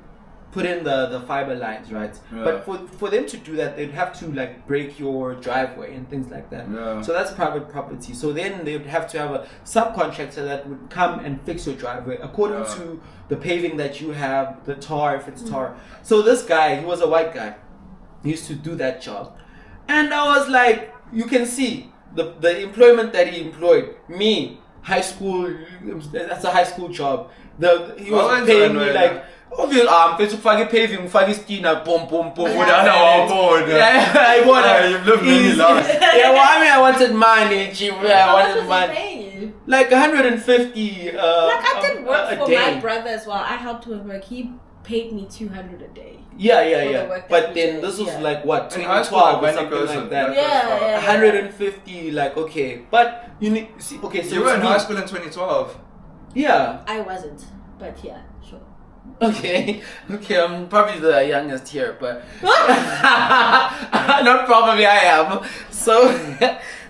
put in the fiber lines, right? Yeah. But for them to do that, they'd have to like break your driveway and things like that. Yeah. So that's private property. So then they would have to have a subcontractor that would come and fix your driveway according to the paving that you have, the tar, if it's tar. So this guy, he was a white guy. He used to do that job. And I was like, you can see the employment that he employed. Me, high school, that's a high school job. He was paying me like, obviously, paving, boom, boom, boom. You've lived many lives. Yeah, well, I mean, I wanted money, cheap. I wanted money. Paying you? Like 150. Like I did work for day. My brother as well. I helped with work. He paid me 200 a day. Yeah. But then this was like what, 2012 or something like that. Yeah. 150, like okay, but you need see. Okay, so you were in high school in 2012. Yeah. I wasn't, but yeah, sure. Okay, I'm probably the youngest here, but not probably, I am. So,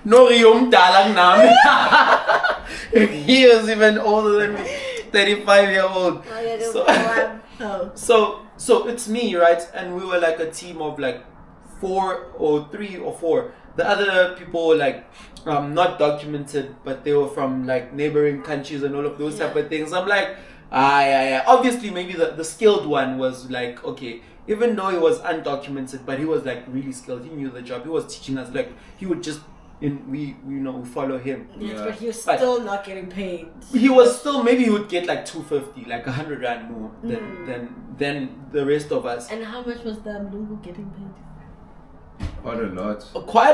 Norium Dalang Nam. He is even older than me. 35-year-old. Oh, yeah, So it's me, right? And we were like a team of like 3 or 4. The other people were like not documented, but they were from like neighboring countries and all of those type of things. I'm like, yeah. Obviously, maybe the skilled one was like, okay, even though he was undocumented, but he was like really skilled. He knew the job. He was teaching us. Like he would just, we follow him. Yes, but he was still not getting paid. He was still, maybe he would get like 250, like 100 rand more than the rest of us. And how much was the Mlungu getting paid? Quite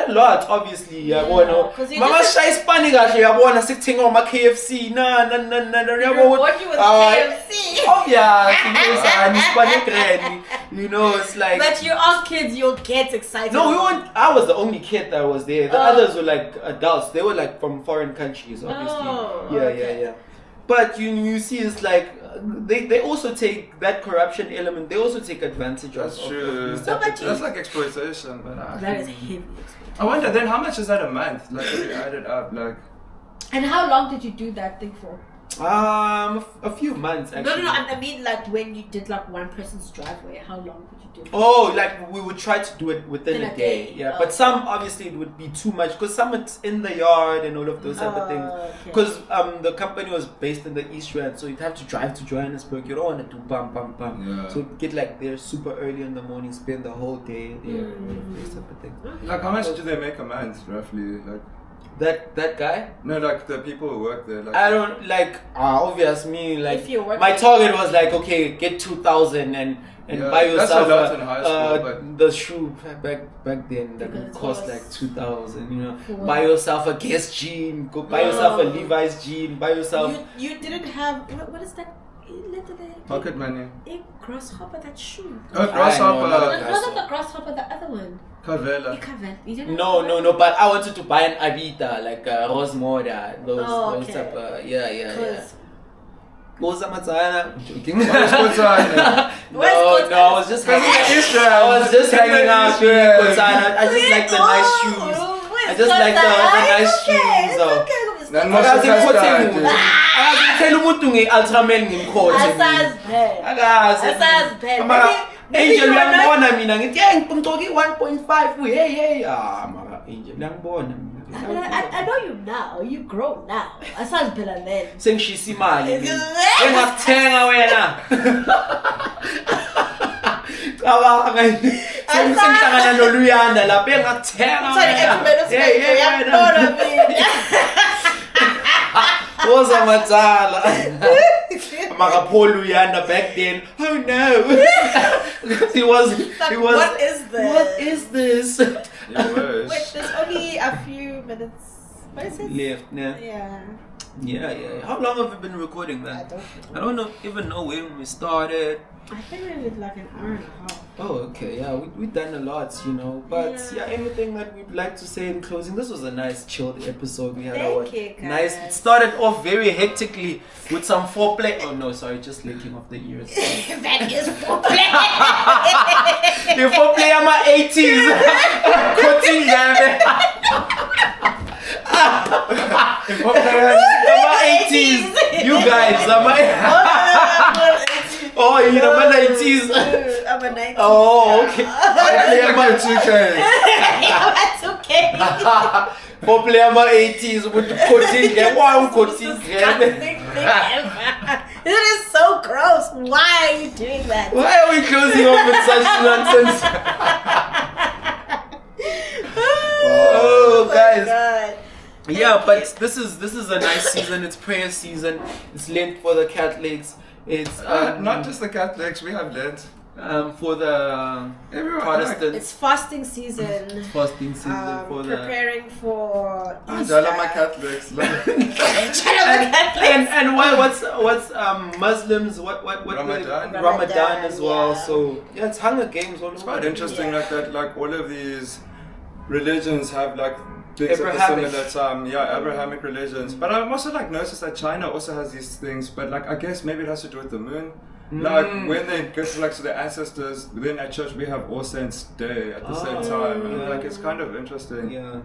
a lot, obviously. Yeah. Mama shy Spani kahle yabona sikuthenga ama KFC. No. What you was KFC? Oh yeah, you know, it's like. But you all kids, you'll get excited. No, we weren't. I was the only kid that was there. The others were like adults. They were like from foreign countries, obviously. Yeah. But you see, it's like they also take that corruption element. They also take advantage of. That's true. That's like exploitation. But that is heavy exploitation. I wonder then how much is that a month? Like if you add it up, like. And how long did you do that thing for? A few months actually. No. I mean, like when you did like one person's driveway, how long did you do it? Oh, like we would try to do it within a day. Yeah, but some obviously it would be too much because some it's in the yard and all of those type of things. Because the company was based in the East Rand, so you'd have to drive to Johannesburg. You don't want to do bam. Yeah. So you'd get like there super early in the morning, spend the whole day there, those type of things. Like how much do they make a month roughly? Like. That guy? No, like the people who work there. Like, I don't like. Obvious me like. If you work my target was like, okay, get 2,000 and buy yourself that's a lot in high school, but the shoe back then that would cost like 2,000. You know, buy yourself a Guess jean, go buy yourself a Levi's jean, buy yourself. You didn't have what is that? Pocket money. A grasshopper, that shoe. Oh, grasshopper. Not the grasshopper, the other one. Carvela. No, but I wanted to buy an Avita, like Rosmoda, those type of, yeah. What's that, Matsana? I'm joking. No, I was just hanging out. I just like the nice shoes. I just like the nice shoes. Tell umuntu nge-Ultraman ngimkhothi. Asazi. Angel uyangibona mina ngithi ngigcoke 1.5 hey mara Angel uyangibona mina. I know you now. You grow now. Asazi phela then. Sengishisa imali. Engakuthenga wena. Cabanga. Sengihlangana noLuyanda lapha engakuthenga wena. Woza matsala. Makapolo Luyanda back then. Oh no. he was what is this? It was. Wait, there's only a few minutes. What is it? Left, yeah. How long have we been recording that? I don't even know when we started. I think we did like an hour and a half. Oh, okay, yeah, we've done a lot, you know. But anything that we'd like to say in closing? This was a nice, chilled episode. We had nice. It started off very hectically with some foreplay. Oh no, sorry, just licking off the ears. That is foreplay. The foreplay are my 80s. Cutting them. My 80s. You guys, Oh, you're my 90s. I'm a 90s. Oh, okay. I play my 2K. That's okay. For play my 80s with the coating. Wow, coating. It is so gross. Why are you doing that? Why are we closing off with such nonsense? Oh, guys. God. Yeah, but this is a nice season. It's prayer season. It's Lent for the Catholics. It's not just the Catholics. We have Lent. For the Protestants. It's fasting season. For preparing for Easter. My Catholics. and what's Muslims? What Ramadan as well. Yeah. So yeah, it's Hunger Games. It's quite interesting like that. Like all of these religions have like things at the similar time. Yeah, Abrahamic religions. But I'm also like noticed that China also has these things. But like I guess maybe it has to do with the moon. Like when they go to like their ancestors, then at church we have All Saints Day at the same time. And, like it's kind of interesting. Yeah.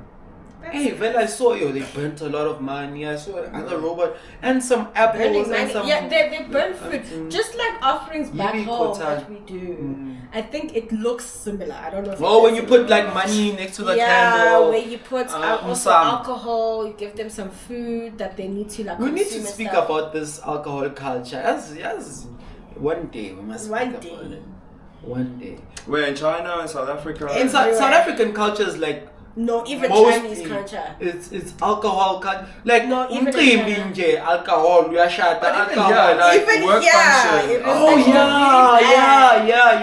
Hey, well, I saw they burnt a lot of money. I saw another robot and some apples and some. Yeah, they burn food. Just like offerings back home Kotan. that we do. I think it looks similar. I don't know if when you put like money next to the candle. Yeah, where you put also alcohol, you give them some food that they need to like we need to consume and speak stuff. about this alcohol culture. Yes. One day we must speak about it. One day. We're in China and South Africa. In South African culture is like no, even mostly, Chinese culture. It's alcohol culture. Like no, even alcohol, alcohol. Yeah, like even work function.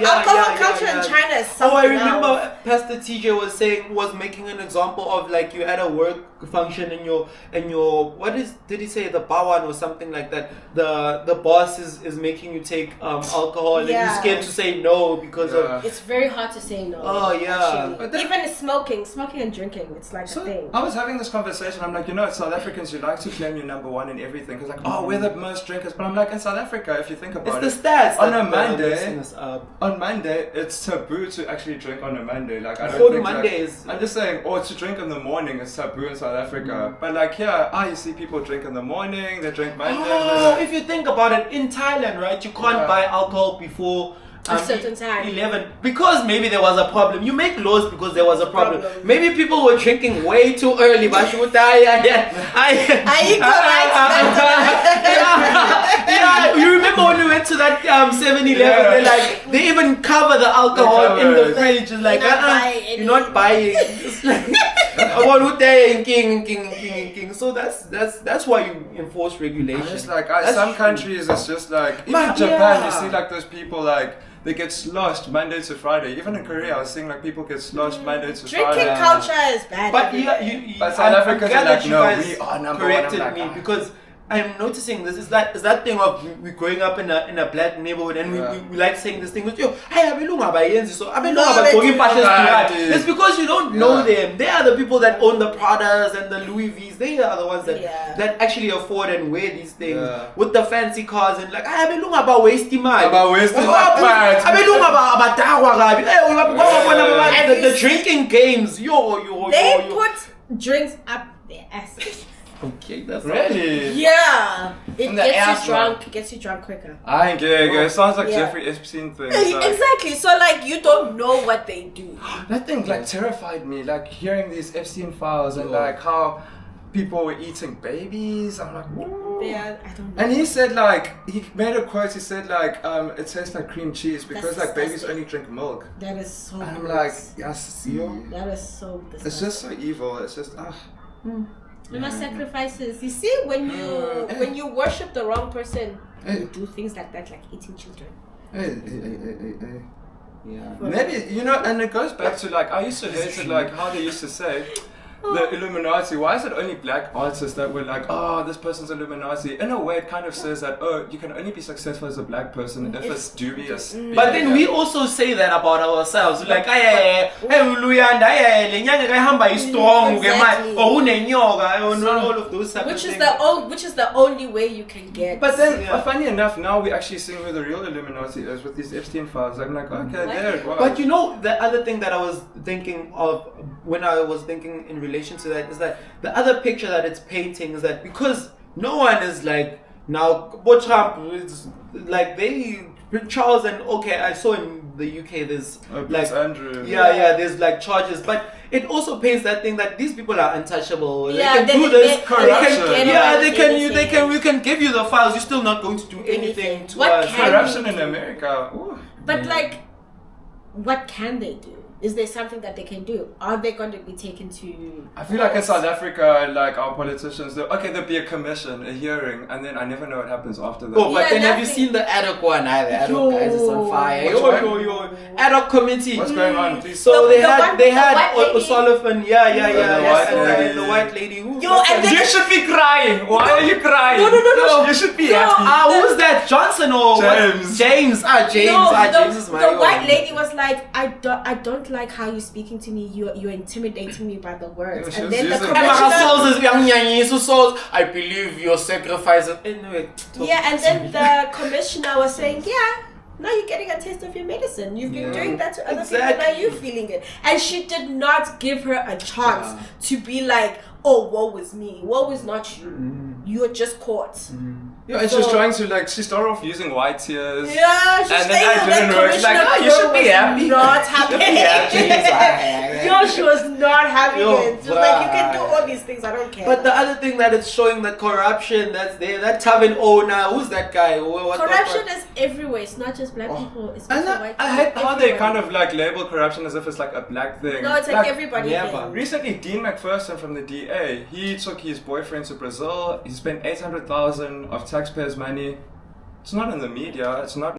Alcohol culture in China is something I remember else. Pastor TJ was making an example of like you at a work function and your did he say the bawan or something like that? The boss is making you take alcohol and you're scared to say no because of it's very hard to say no. Oh yeah. Even smoking and drinking, it's like a thing. I was having this conversation. I'm like, South Africans, you like to claim you're number one in everything. Because like, we're the most drinkers. But I'm like, in South Africa, if you think about it's the stats. On Monday, it's taboo to actually drink on a Monday. Like I don't think Mondays. I'm just saying, or to drink in the morning is taboo in South Africa. But like here, you see people drink in the morning. They drink Monday. If you think about it, in Thailand, right, you can't buy alcohol before a certain time 11 because maybe there was a problem. You make laws because there was a problem. Maybe people were drinking way too early, but you would die. You remember when we went to that 7-Eleven? They even cover the alcohol in the fridge. It's like you're not buying. It's like king. So that's why you enforce regulation. It's like some countries it's just like even Japan. You see like those people like they get sloshed Monday to Friday. Even in Korea, I was seeing like people get sloshed Monday to Friday. Drinking culture is bad. But South Africans are like, no, we are number one. Corrected me because I'm noticing this is that thing of we growing up in a black neighborhood and we like saying this thing with it's because you don't know them. They are the people that own the Pradas and the Louis V's. They are the ones that actually afford and wear these things with the fancy cars and like the drinking games. They put drinks up their asses. Okay, that's really? Yeah. It gets you drunk quicker. I ain't getting it. It sounds like Jeffrey Epstein thing. Exactly. So like you don't know what they do. That thing like terrified me. Like hearing these Epstein files and like how people were eating babies. I'm like, whoa. Yeah, I don't know. And he said like he made a quote. He said like it tastes like cream cheese because like babies only drink milk. That is so. And I'm like, yes, that is so disgusting. It's just so evil. It's just sacrifices. You see, when you worship the wrong person, you do things like that, like eating children. Yeah. Maybe and it goes back to like I used to hate it like how they used to say the Illuminati. Why is it only black artists that were like, this person's Illuminati? In a way, it kind of says that you can only be successful as a black person if it's dubious. But then we also say that about ourselves. Like, hey, Luyanda, lenyanga is strong, all of those type of things. Which is the only way you can get. But then, funny enough, now we're actually seeing who the real Illuminati is with these Epstein files. I'm like, okay, there it was. But the other thing that I was thinking of when I was thinking in relation to that is that the other picture that it's painting is that because no one is like now Trump is like Charles and I saw in the UK there's like Andrew. There's like charges, but it also paints that thing that these people are untouchable. Yeah, they can do this. Corruption. We can give you the files. You're still not going to do anything to us. Corruption in America. Ooh. But like, what can they do? Is there something that they can do? Are they going to be taken to... I feel like in South Africa, like our politicians, there'll be a commission, a hearing, and then I never know what happens after that. But then have you seen the ad hoc one? The ad hoc guys is on fire. Ad hoc committee. What's going on? Please. So they had O'Sullivan, and the white lady. You should be crying. Why are you crying? No. You should be happy. Who's that? Johnson or James? James. James is my The white lady was like, I don't like how you're speaking to me. You're intimidating me by the words. And then the commissioner, I believe your sacrifice. Anyway. And then the commissioner was saying, Now you're getting a taste of your medicine. You've been Yeah. doing that to other Exactly. people. Now you're feeling it. And she did not give her a chance to be like, oh, woe was me. Woe is not you. You're just caught. Yeah, and she's trying to like. She started off using white tears. Yeah, she's And then saying that that didn't work. She's like, Commissioner "Oh, you should be Khoi happy." was not happy. Yo, she was not having Yo, it. She was like, you can do all these things, I don't care. But the other thing that is showing the corruption that's there, that tavern owner, who's that guy? Corruption is everywhere. It's not just black people. It's And also white people. I hate how they Everybody. kind of like label corruption as if it's like a black thing. No, it's like everybody. never. thing. Recently, Dean McPherson from the DA, he took his boyfriend to Brazil. He spent $800,000 of taxpayers' money. It's not in the media. It's not.